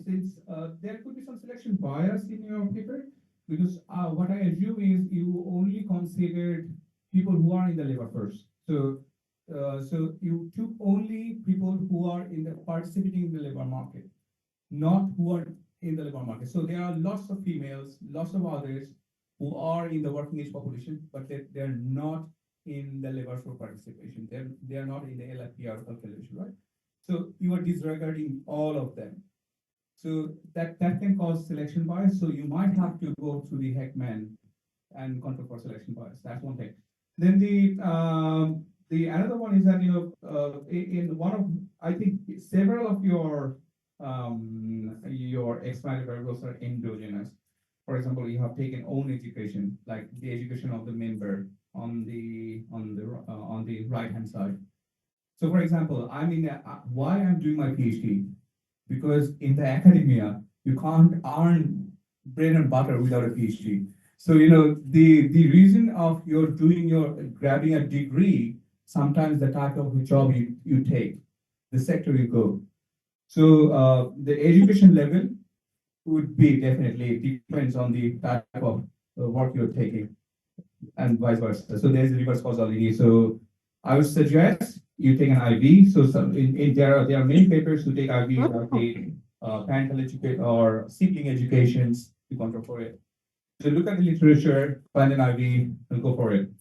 E: since there could be some selection bias in your paper, because what I assume is you only considered people who are in the labor force. So you took only people who are participating in the labor market, not who are in the labor market. So there are lots of females, lots of others who are in the working age population, but they're not in the labor force participation. They are not in the LFPR calculation, right? So you are disregarding all of them. So that can cause selection bias. So you might have to go through the Heckman and control for selection bias. That's one thing. Then the another one is that in one of, I think several of your explanatory variables are endogenous. For example, you have taken own education, like the education of the member on the right hand side. So, for example, why I'm doing my PhD, because in the academia you can't earn bread and butter without a PhD. So the reason of grabbing a degree, sometimes the type of job you take, the sector you go. So the education level would be definitely depends on the type of work you're taking, and vice versa. So there's a reverse causality. So I would suggest you take an IB. So there are many papers to take IB, like the parental education or sibling educations to control for it. So look at the literature, find an IB, and go for it.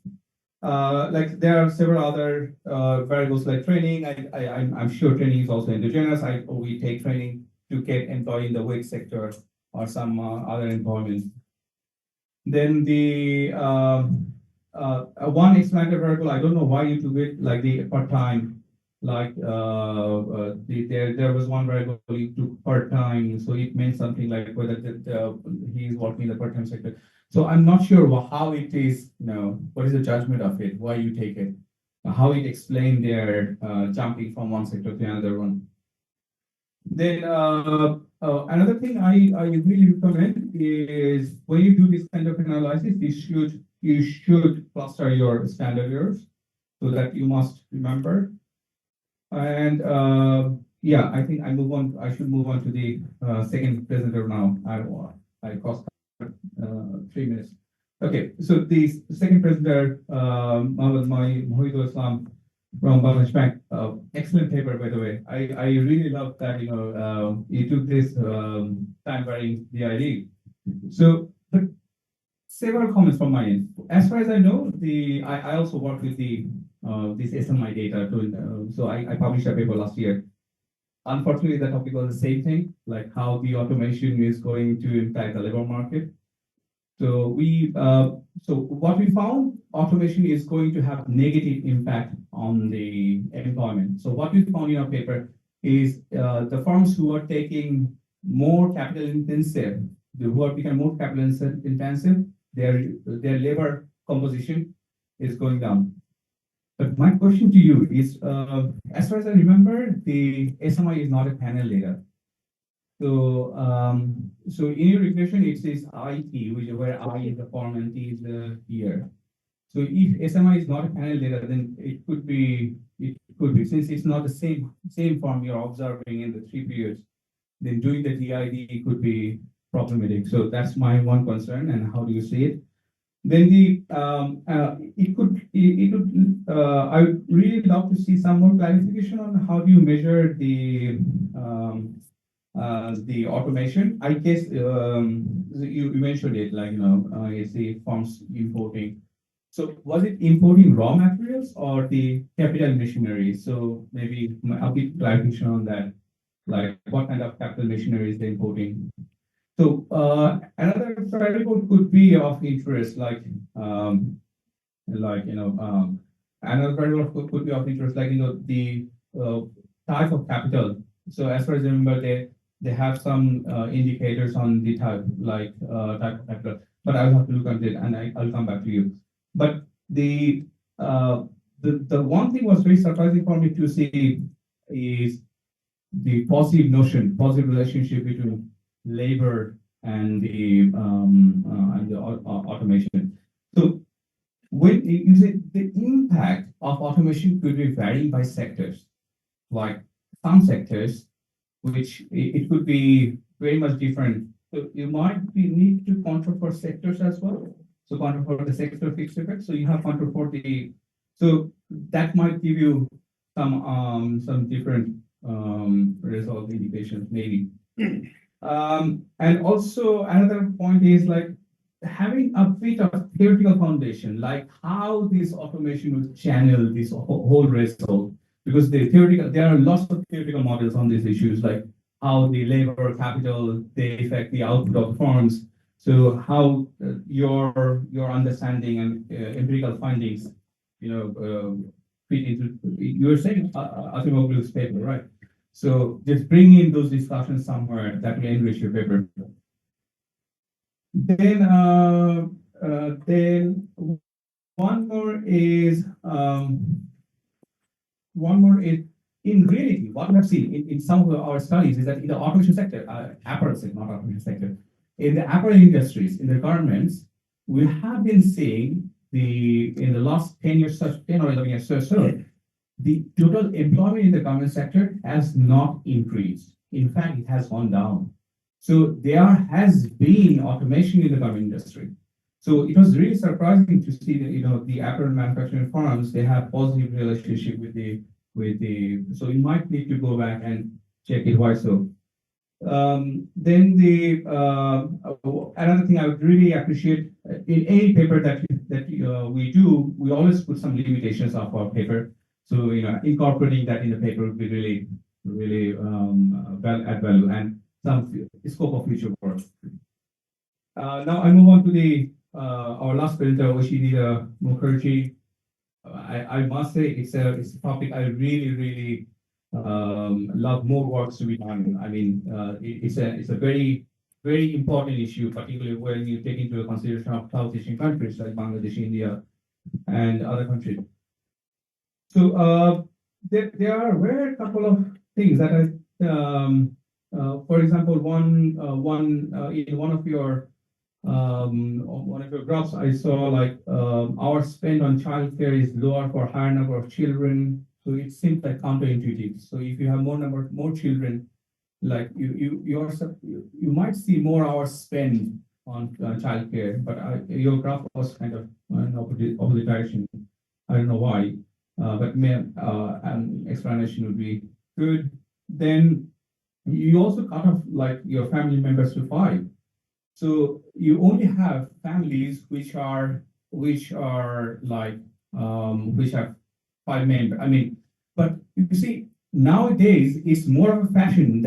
E: Like there are several other variables like training. I'm sure training is also endogenous. We take training to get employed in the wage sector or some other employment. Then the one explanatory variable, I don't know why you took it, like the part-time, like there was one variable you took part-time, so it meant something like whether he is working in the part-time sector. So I'm not sure how it is, what is the judgment of it, why you take it, how it explained their jumping from one sector to another one. Then Another thing I really recommend is when you do this kind of analysis, you should cluster your standard errors so that you must remember. And yeah, I think I should move on to the second presenter now. I cost 3 minutes. Okay, so the second presenter, Mohidul Islam from Bangladesh Bank. Excellent paper, by the way. I really love that, you took this time varying DID. So several comments from my end. As far as I know, I also work with this SMI data. So I published a paper last year. Unfortunately, the topic was the same thing, like how the automation is going to impact the labor market. So what we found, automation is going to have negative impact on the employment. So what we found in our paper is the firms who are taking more capital intensive, who are becoming more capital intensive, their labor composition is going down. But my question to you is, as far as I remember, the SMI is not a panel data. So in your regression, it says IT, where I is the form and T is the year. So if SMI is not a panel data, then it could be since it's not the same form you're observing in the 3 periods, then doing the DID could be problematic. So that's my one concern. And how do you see it? Then I would really love to see some more clarification on how do you measure the automation. I guess you mentioned it, like, it's the forms importing. So was it importing raw materials or the capital machinery? So maybe a bit clarification on that, like what kind of capital machinery is they importing? So another variable could be of interest, another variable could be of interest, like, the type of capital. So as far as I remember, they have some indicators on the type of capital, but I'll have to look at it and I'll come back to you. But the one thing was very surprising for me to see is the positive relationship between labor and the automation. So when you say the impact of automation could be varying by sectors, like some sectors, which it could be very much different. So you might need to control for sectors as well. So control for the sector fixed effect. So you have control for so that might give you some different result indications maybe. And also another point is like having a bit of theoretical foundation, like how this automation will channel this whole result. Because there are lots of theoretical models on these issues, like how the labor capital, they affect the output of firms. So how your understanding and empirical findings, fit into, you were saying Asimoglu's paper, right? So just bring in those discussions somewhere that will enrich your paper. Then one more is in reality, what we have seen in some of our studies is that in the automation sector, apparel sector, not automation sector, in the apparel industries, in the garments, we have been seeing in the last 10 years, 10 or 11 years, so the total employment in the garment sector has not increased. In fact, it has gone down. So there has been automation in the garment industry. So it was really surprising to see that the apparel manufacturing firms, they have positive relationship with the so you might need to go back and check it why so. Then another thing I would really appreciate in any paper that we do, we always put some limitations of our paper. So incorporating that in the paper would be really add value and some scope of future work. Now I move on to our last presenter, Oshidira Mukherjee. I must say it's a topic I really love more works to be done. I mean, it's a very important issue, particularly when you take into consideration of South Asian countries like Bangladesh, India, and other countries. So there were a couple of things that for example, in one of your graphs, I saw like our spend on childcare is lower for higher number of children. So it seems like counterintuitive. So if you have more children, like you might see more hours spent on childcare, but your graph was kind of in opposite direction. I don't know why, but an explanation would be good. Then you also cut off like your family members to 5. So you only have families which have 5 members. I mean, but you see, nowadays it's more of a trend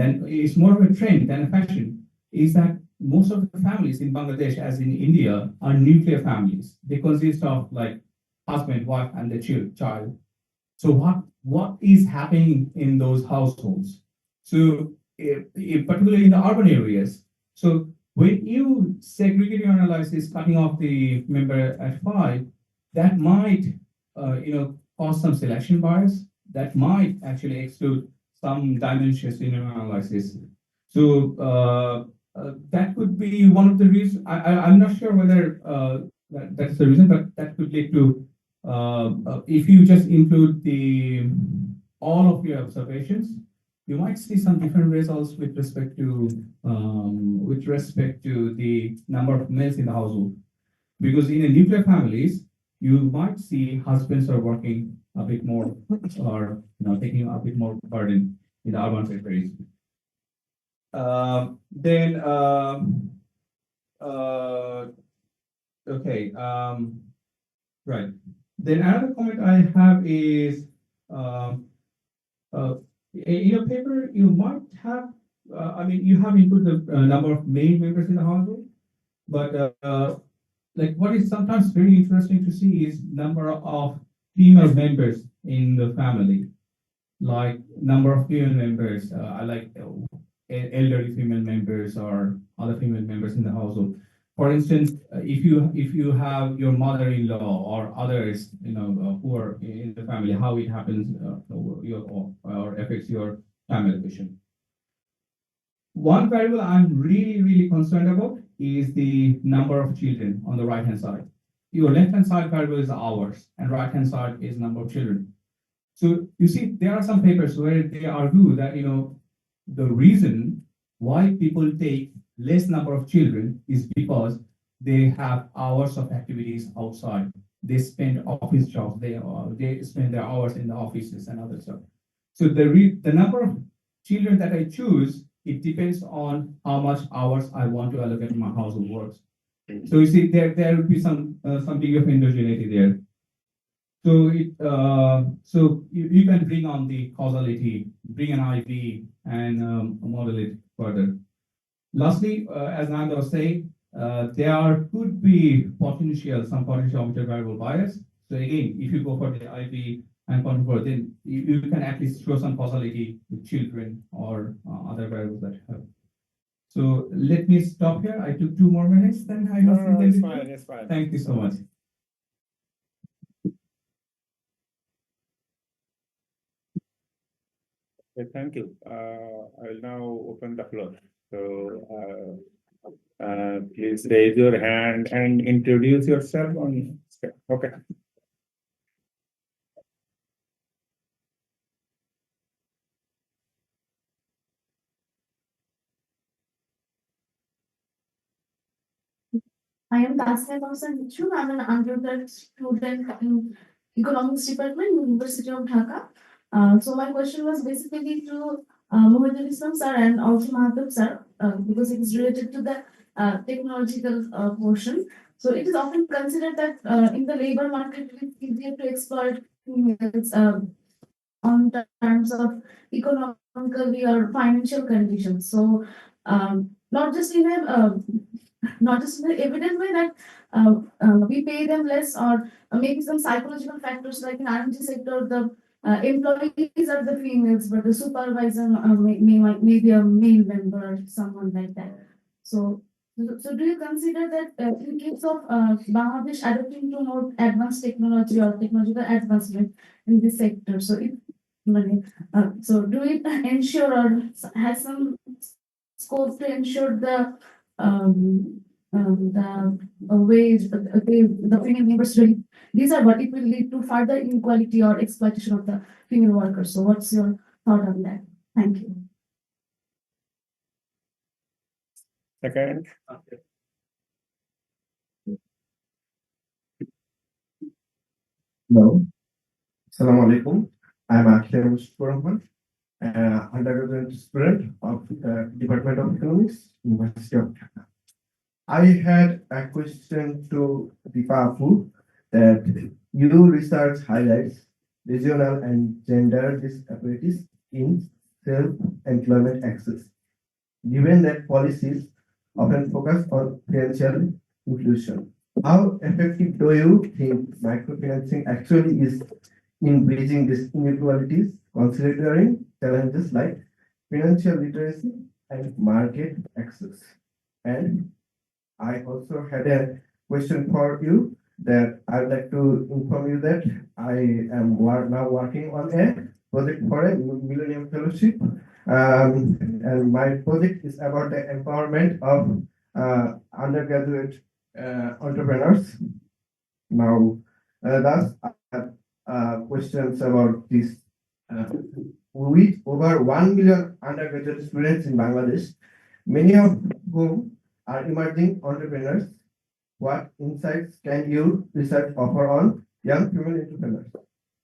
E: than a fashion. Is that most of the families in Bangladesh, as in India, are nuclear families. They consist of like husband, wife, and the child. So what is happening in those households? So particularly in the urban areas. So when you segregate your analysis, cutting off the member at 5, that might cause some selection bias. That might actually exclude some dimensions in your analysis. So that could be one of the reasons. I'm not sure whether that's the reason, but that could lead to if you just include all of your observations, you might see some different results with respect to the number of males in the household. Because in a nuclear families, you might see husbands are working a bit more or taking a bit more burden in the urban territories. Okay. Right. Then another comment I have is in your paper, you might have, you have included the number of male members in the household, but like what is sometimes very interesting to see is number of female members in the family, like number of female members, elderly female members or other female members in the household. For instance, if you have your mother-in-law or others, who are in the family, how it happens or affects your time allocation. One variable I'm really concerned about is the number of children on the right-hand side. Your left-hand side variable is hours, and right-hand side is number of children. So you see, there are some papers where they argue that the reason why people take less number of children is because they have hours of activities outside. They spend office jobs. They spend their hours in the offices and other stuff. So the number of children that I choose, it depends on how much hours I want to allocate to my household works. So you see, there would be some degree of endogeneity there. So you can bring on the causality, bring an IV, and model it further. Lastly, as Nanda was saying, there could be some potential variable bias. So again, if you go for the IV and convert, then you can at least show some causality with children or other variables that you have. So let me stop here. I took 2 more minutes. Then I
A: No, it's fine. It's fine.
E: Thank you so much.
A: Okay, thank you. I will now open the floor. So please raise your hand and introduce yourself on. Okay.
F: I am Tasnia Kausan Vichu. I'm an undergrad student in Economics Department, University of Dhaka. So my question was basically to Mohidul Islam sir and also Mahathir sir, because it is related to the technological portion. So it is often considered that in the labor market, it is easier to exploit females on terms of economically or financial conditions. So not just in the evident way that we pay them less, or maybe some psychological factors like in RMG sector, the employees are the females, but the supervisor may be a male member or someone like that. So do you consider that in case of Bangladesh adopting to more advanced technology or technological advancement in this sector, so do it ensure or has some scope to ensure the wage, the female labor rate. These are what it will lead to further inequality or exploitation of the female workers. So what's your thought on that? Thank you.
A: Second.
G: Hello. Assalamu alaikum. I'm Akhil Mustafa, undergraduate student of the Department of Economics, University of Dhaka. I had a question to Deepa Apu that your research highlights regional and gender disparities in self-employment access. Given that policies often focus on financial inclusion, how effective do you think microfinancing actually is in bridging these inequalities, considering challenges like financial literacy and market access? And I also had a question for you that I'd like to inform you that I am now working on a project for a Millennium Fellowship. And my project is about the empowerment of undergraduate entrepreneurs. Now, thus, I have questions about this. With over 1 million undergraduate students in Bangladesh, many of whom are emerging entrepreneurs, what insights can your research offer on young female entrepreneurs?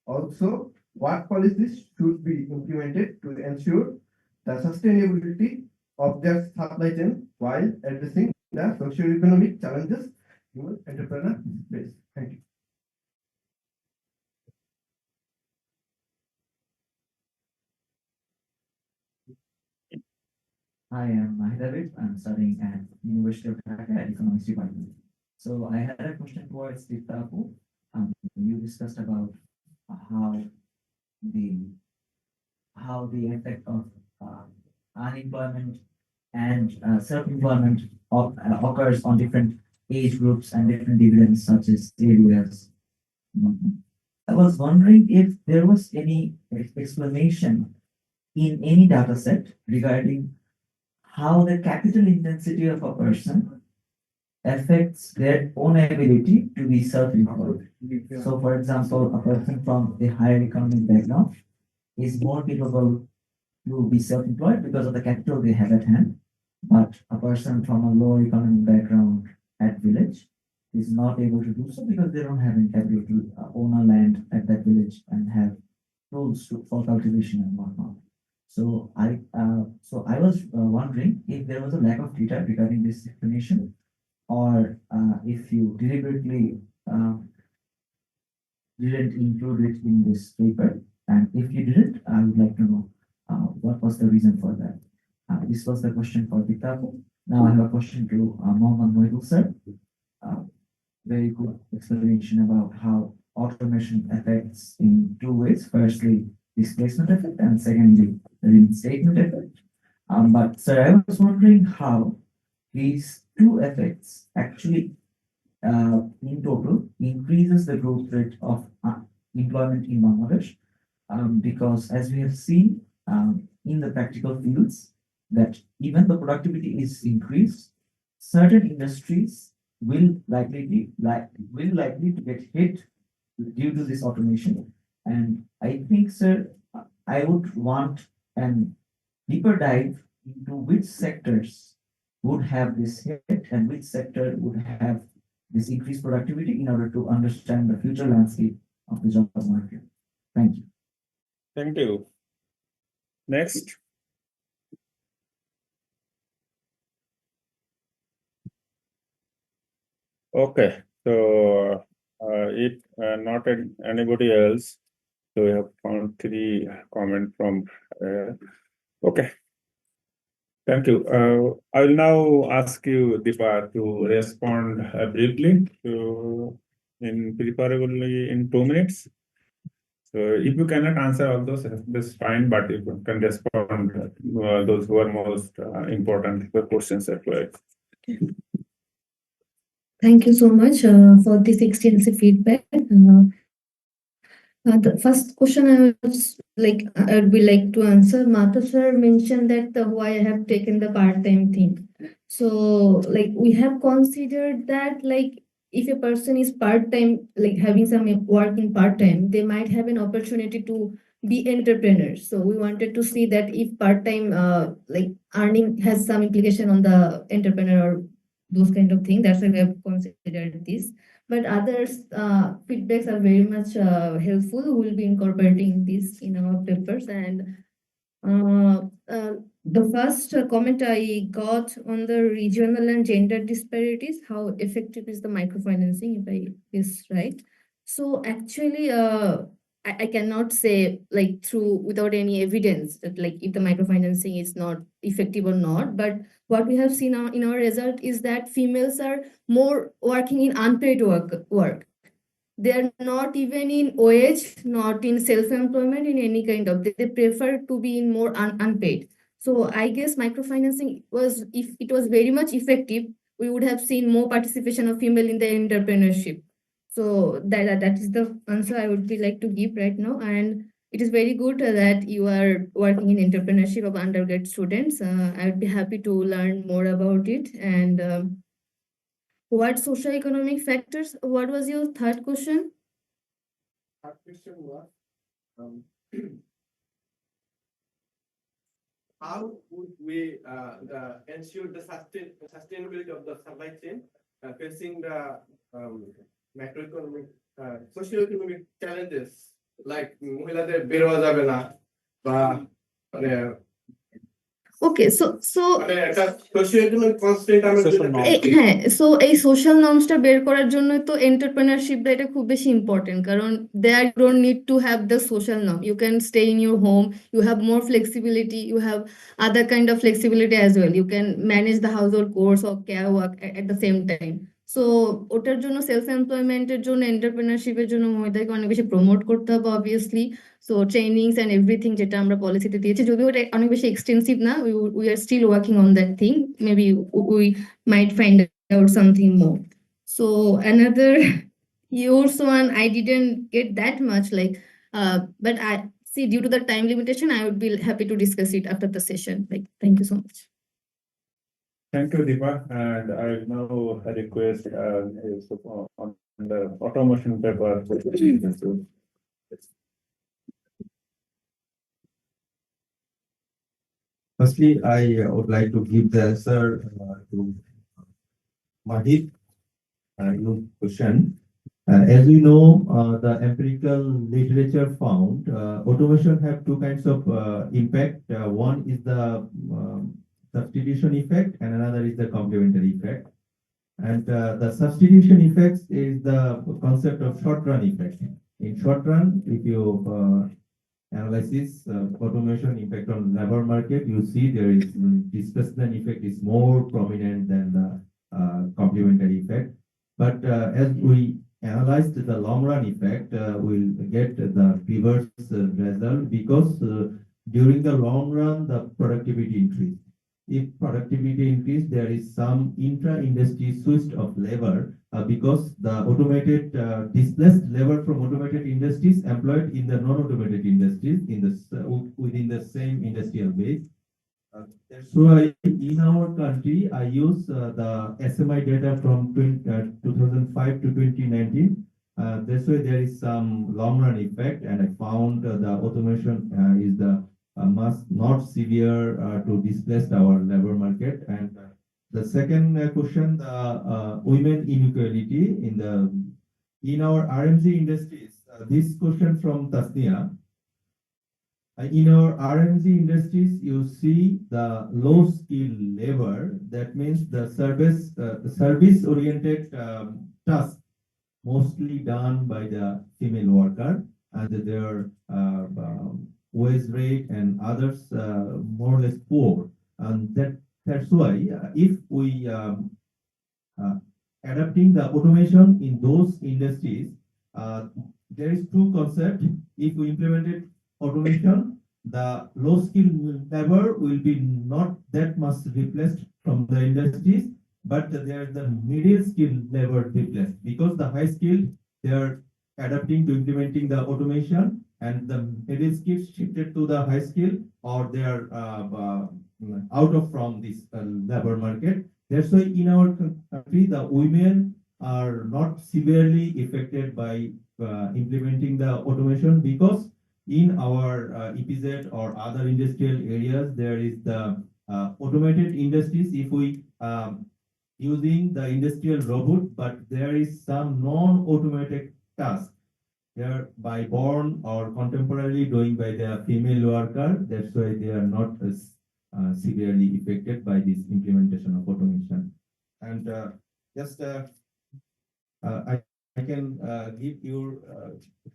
G: Also, what policies should be implemented to ensure the sustainability of their supply chain while addressing the socio-economic challenges female entrepreneurs face? Thank you.
H: I am Mahidavit. I'm studying at University of Dhaka at Economics Department. So I had a question towards Deepa Apu. You discussed about how the effect of unemployment and self-employment occurs on different age groups and different dividends, such as areas. I was wondering if there was any explanation in any data set regarding how the capital intensity of a person affects their own ability to be self-employed. So, for example, a person from a higher economic background is more capable to be self-employed because of the capital they have at hand, but a person from a lower economic background at village is not able to do so because they don't have any capital to own a land at that village and have tools for cultivation and whatnot. So I was wondering if there was a lack of data regarding this information, or if you deliberately didn't include it in this paper, and if you didn't, I would like to know what was the reason for that. This was the question for Deepa Apu. Now I have a question to Mohammed Mohidul sir. Very good explanation about how automation affects in two ways. Firstly, displacement effect, and secondly, the reinstatement effect. But sir, I was wondering how these two effects actually, in total, increases the growth rate of employment in Bangladesh. Because as we have seen in the practical fields, that even the productivity is increased, certain industries will likely to get hit due to this automation. And I think, sir, I would want a deeper dive into which sectors would have this hit and which sector would have this increased productivity in order to understand the future landscape of the job market. Thank you.
A: Thank you. Next. Okay, so if not anybody else, so we have found 3 comments from. Okay, thank you. I will now ask you, Deepa, to respond briefly to preferably in 2 minutes. So if you cannot answer all those, that's fine, but if you can respond those who are most important questions that were.
B: Thank you so much for this extensive feedback. The first question I would be like to answer. Mata sir mentioned that why I have taken the part-time thing. So like we have considered that like if a person is part-time, like having some work in part-time, they might have an opportunity to be entrepreneurs. So we wanted to see that if part-time like earning has some implication on the entrepreneur or those kind of thing. That's why we have considered this. But others feedbacks are very much helpful. We'll be incorporating this in our papers. And the first comment I got on the regional and gender disparities, how effective is the microfinancing, if I is right. So actually, I cannot say like through without any evidence that like if the microfinancing is not effective or not. But what we have seen in our result is that females are more working in unpaid work. They are not even in wage, not in self-employment, in any kind of. They prefer to be in more unpaid. So I guess microfinancing was, if it was very much effective, we would have seen more participation of female in the entrepreneurship. So that is the answer I would be like to give right now. And it is very good that you are working in entrepreneurship of undergrad students. I would be happy to learn more about it. And what socioeconomic factors? What was your third question?
G: Our question was, um, how would we ensure the sustainability of the supply chain facing the macroeconomic, socioeconomic challenges like মহিলাদের বের হওয়া যাবে না বা মানে
B: Okay, so
G: মানে একটা socioeconomic constraint আমরা
C: Social norm.
B: হ্যাঁ, সো এই সোশ্যাল নর্মসটা বের করার জন্য তো এন্টারপ্রেনারশিপটা এটা খুব বেশি ইম্পর্টেন্ট, কারণ there you don't need to have the social norm, you can stay in your home, you have more flexibility, you have other kind of flexibility as well, you can manage the household course of care work at the same time. So ওটার জন্য self এমপ্লয়মেন্টের জন্য এন্টারপ্রেনারশিপের জন্য মহিলাকে অনেক বেশি promote করতে হবে obviously. So trainings and everything যেটা আমরা পলিসিতে দিয়েছি, যদিও এটা অনেক বেশি এক্সটেন্সিভ না, we are still working on that thing, maybe we might find out something more. So another yours one I didn't get that much like, but I see due to the time limitation I would be happy to discuss it after the session. Like, thank you so much.
A: Thank you, Deepa. And I now request is on the automation paper.
C: Firstly, I would like to give the answer to Mahit, your question. As we know, the empirical literature found automation have two kinds of impact. One is the substitution effect, and another is the complementary effect. And the substitution effect is the concept of short-run effect. In short run, if you analysis automation impact on labor market, you see there is displacement effect is more prominent than the complementary effect. But as we analyzed the long run effect, we'll get the reverse result, because during the long run the productivity increase. If productivity increase, there is some intra-industry switch of labor, because the automated displaced labor from automated industries employed in the non-automated industries in the within the same industrial base. That's why in our country, I use the SMI data from 2005 to 2019. That's why there is some long run effect, and I found the automation is the must not severe to displace our labor market. And the second question, the women inequality in our RMG industries. This question from Tasnia. In our RMG industries, you see the low skill labor. That means the service oriented task mostly done by the female worker, and their wage rate and others more or less poor. And that's why if we adapting the automation in those industries, there is two concepts. If we implemented automation, the low skill labor will be not that much replaced from the industries, but there is the middle skill labor replaced, because the high skilled, their
E: adapting to implementing the automation, and the middle skills shifted to the high skill, or they are out of from this labor market. That's why in our country, the women are not severely affected by implementing the automation, because in our EPZ or other industrial areas, there is the automated industries. If we using the industrial robot, but there is some non-automated tasks they are by born or contemporarily doing by the female worker. That's why they are not as severely affected by this implementation of automation. And just I can give you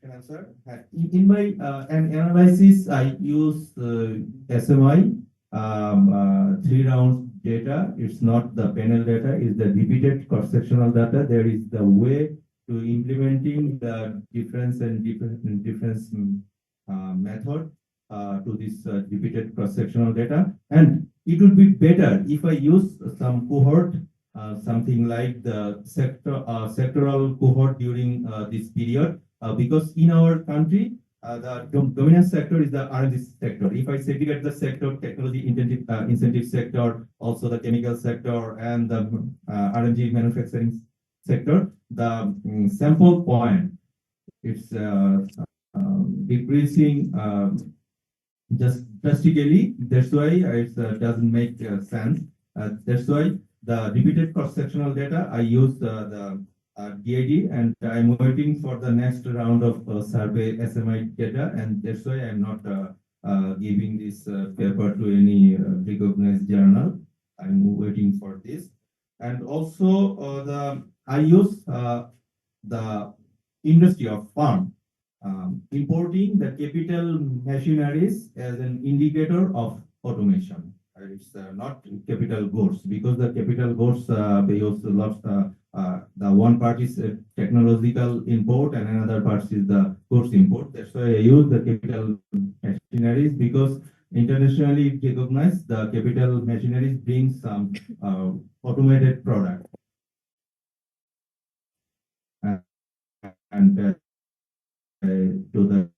E: an answer. In my analysis, I use SMI 3 rounds data. It's not the panel data, it's the repeated cross-sectional data. There is the way to implementing the difference and difference method to this repeated cross-sectional data. And it would be better if I use some cohort, something like the sectoral cohort during this period, because in our country, the dominant sector is the R&D sector. If I segregate the sector, technology incentive sector, also the chemical sector, and the R&D manufacturing sector, the sample point, it's decreasing just drastically. That's why it doesn't make sense. That's why the repeated cross-sectional data, I use the DID, and I'm waiting for the next round of survey SMI data, and that's why I'm not giving this paper to any recognized journal. I'm waiting for this. And also I use the industry of farm, importing the capital machineries as an indicator of automation. It's not capital goods, because the capital goods they use lots. The one part is technological import, and another part is the goods import. That's why I use the capital machineries, because internationally recognized the capital machineries bring some automated product. And to the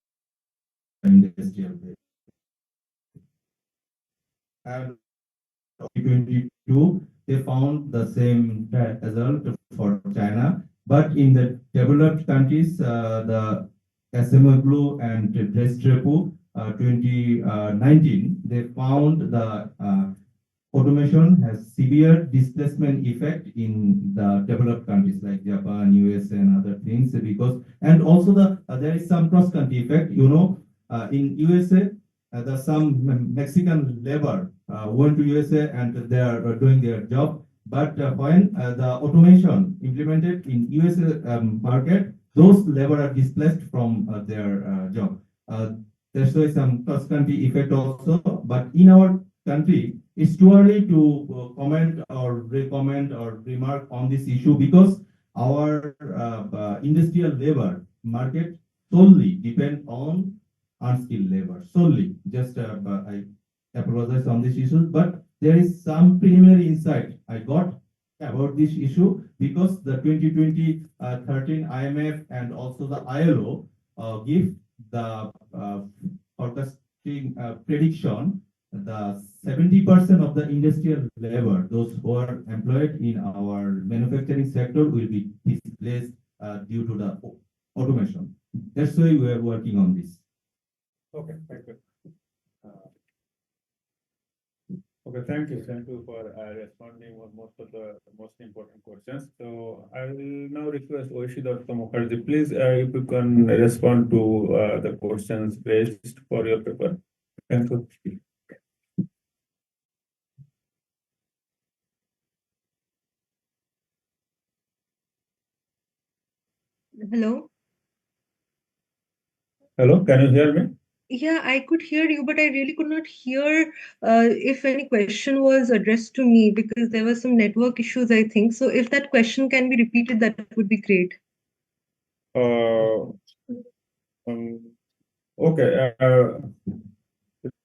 E: industrial base. And 2022, they found the same result for China, but in the developed countries, the SMA Glue and Destrepo 2019, they found the automation has severe displacement effect in the developed countries like Japan, US, and other things, because, and also there is some cross-country effect. You know, in USA, there's some Mexican labor went to USA and they are doing their job. But when the automation implemented in USA market, those labor are displaced from their job. There's some cross-country effect also. But in our country, it's too early to comment or recommend or remark on this issue, because our industrial labor market solely depend on unskilled labor, solely. Just I apologize on this issue, but there is some preliminary insight I got about this issue, because the 2020 13 IMF and also the ILO give the forecasting prediction, the 70% of the industrial labor, those who are employed in our manufacturing sector, will be displaced due to the automation. That's why we are working on this.
A: Okay, thank you. Okay, thank you for responding on most of the most important questions. So I will now request Oishidatta Mukherjee, please, if you can respond to the questions raised for your paper. Thank you.
D: Hello.
A: Hello, can you hear me?
D: Yeah, I could hear you, but I really could not hear if any question was addressed to me, because there were some network issues, I think. So if that question can be repeated, that would be great.
A: Okay.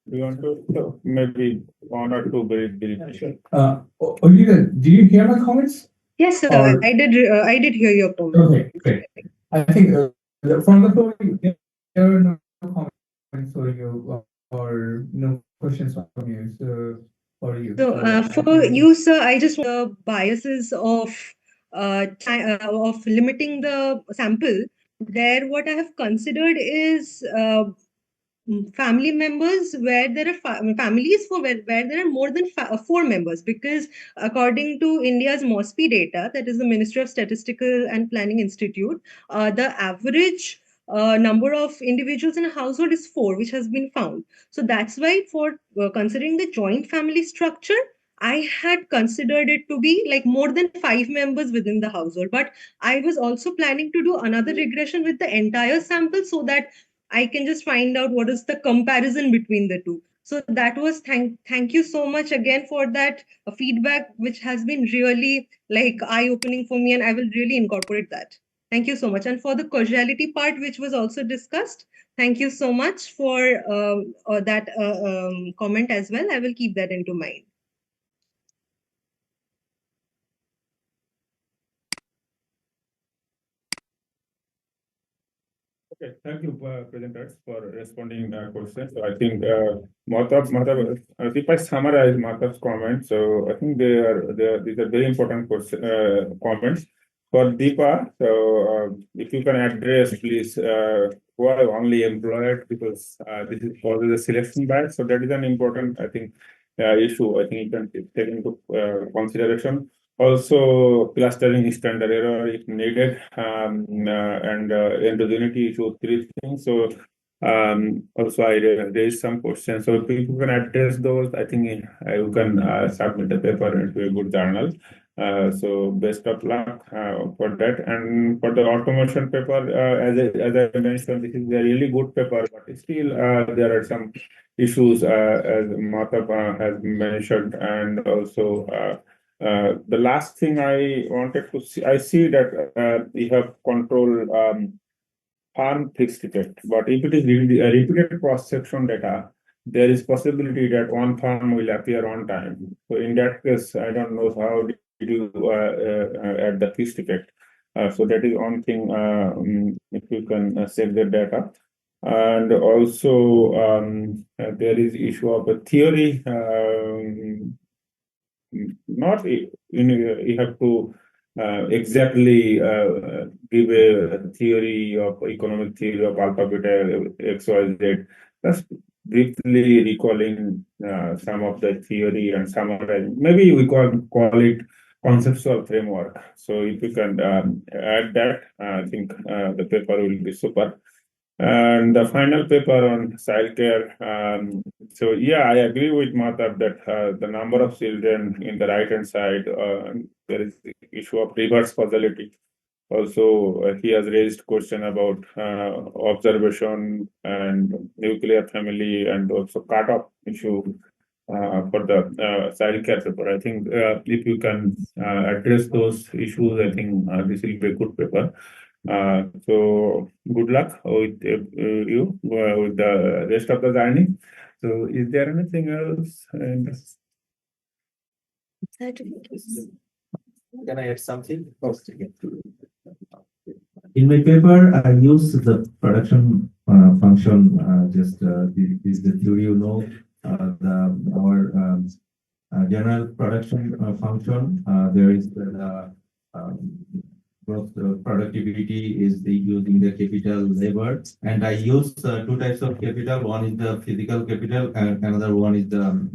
A: Do you want to maybe one or two very brief?
E: Olivia, do you hear my comments?
D: Yes, sir.
E: Or-
D: I did. I did hear your comment.
E: Okay, great. I think From the floor, there are no comments for you or no questions from you. So for you.
D: So, for you, sir, I just want the biases of of limiting the sample. There, what I have considered is family members where there are families for where there are more than 4 members, because according to India's MOSPI data, that is the Ministry of Statistical and Planning Institute, the average number of individuals in a household is 4, which has been found. So that's why for considering the joint family structure, I had considered it to be like more than 5 members within the household. But I was also planning to do another regression with the entire sample so that I can just find out what is the comparison between the two. So that was thank you so much again for that feedback, which has been really like eye opening for me, and I will really incorporate that. Thank you so much. And for the causality part, which was also discussed, thank you so much for that comment as well. I will keep that into mind.
A: Okay, thank you, presenters, for responding questions. So I think if I summarize Madhav's comments, so I think these are very important comments for Deepa. So if you can address, please, who are only employed, because this is causes a selection bias. So that is an important, I think, issue. I think you can take into consideration. Also, clustering standard error if needed, and endogeneity issue, 3 things. So, also I raised some questions. So, if you can address those, I think you can submit the paper into a good journal. So, best of luck for that. And for the automation paper, as I mentioned, this is a really good paper, but still there are some issues, as Madhav has mentioned, and also. The last thing I wanted to see, I see that we have control farm fixed effect, but if it is repeated cross-section data, there is possibility that one farm will appear on time. So in that case, I don't know how did you add the fixed effect. So that is one thing, if you can save the data. And also, there is issue of a theory. Not you have to exactly give a theory of economic theory of alpha beta XYZ. Just briefly recalling some of the theory and summarizing. Maybe we call it conceptual framework. So if you can add that, I think the paper will be super. And the final paper on childcare. So yeah, I agree with Madhav that the number of children in the right hand side, there is the issue of reverse causality. Also, he has raised question about observation and nuclear family, and also cutoff issue for the childcare paper. I think if you can address those issues, I think this will be a good paper. So good luck with you with the rest of the journey. So is there anything else?
C: Can I add something? In my paper, I use the production function. Just this is the theory, you know, our general production function. There is the growth productivity is using the capital labor, and I use 2 types of capital. One is the physical capital, and another one is the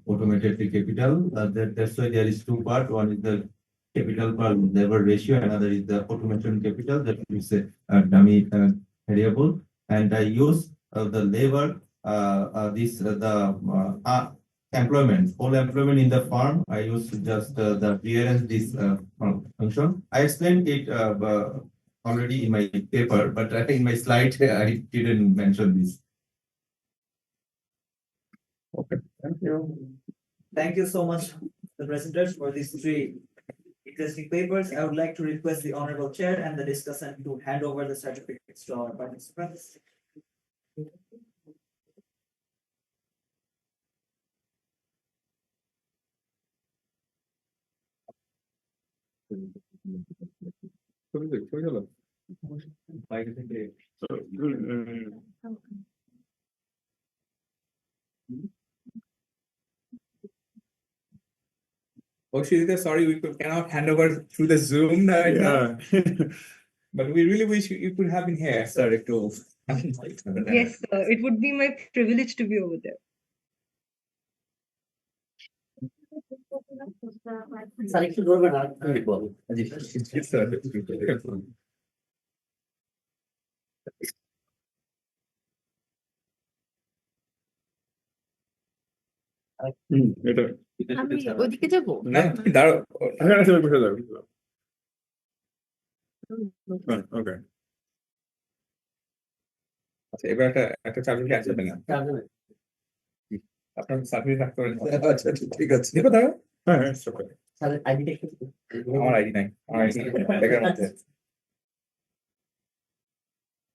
C: automated capital. That's why there is 2 parts. One is the capital per labor ratio, another is the automation capital, that is a dummy variable. And I use the labor, employment, all employment in the farm. I use just the clearance this function. I explained it already in my paper, but in my slide I didn't mention this.
A: Okay, thank you.
H: Thank you so much, the presenters, for these 3 interesting papers. I would like to request the Honorable Chair and the discussant to hand over the certificates to our participants.
E: বাইরে থেকে
I: Oshita, sorry, cannot hand over through the Zoom right now. But we really wish you could have been here, sir, to.
D: Yes, it would be my privilege to be over there.
H: Sir একটু ধরবেন আর
I: Yes, sir.
A: এটা
B: আমি ওইদিকে যাবো
I: না, তুমি দাঁড়াও।
A: এখানে এসে বসে যাবে ওকে
I: আচ্ছা, এবার একটা চাবি আছে না আপনার সার্টিফিকেট রাখতে পারেন। আচ্ছা, ঠিক আছে।
A: হ্যাঁ হ্যাঁ
H: স্যার আইডিটা একটু
I: আমার আইডি নাই, আমার আইডি ব্যাগের মধ্যে।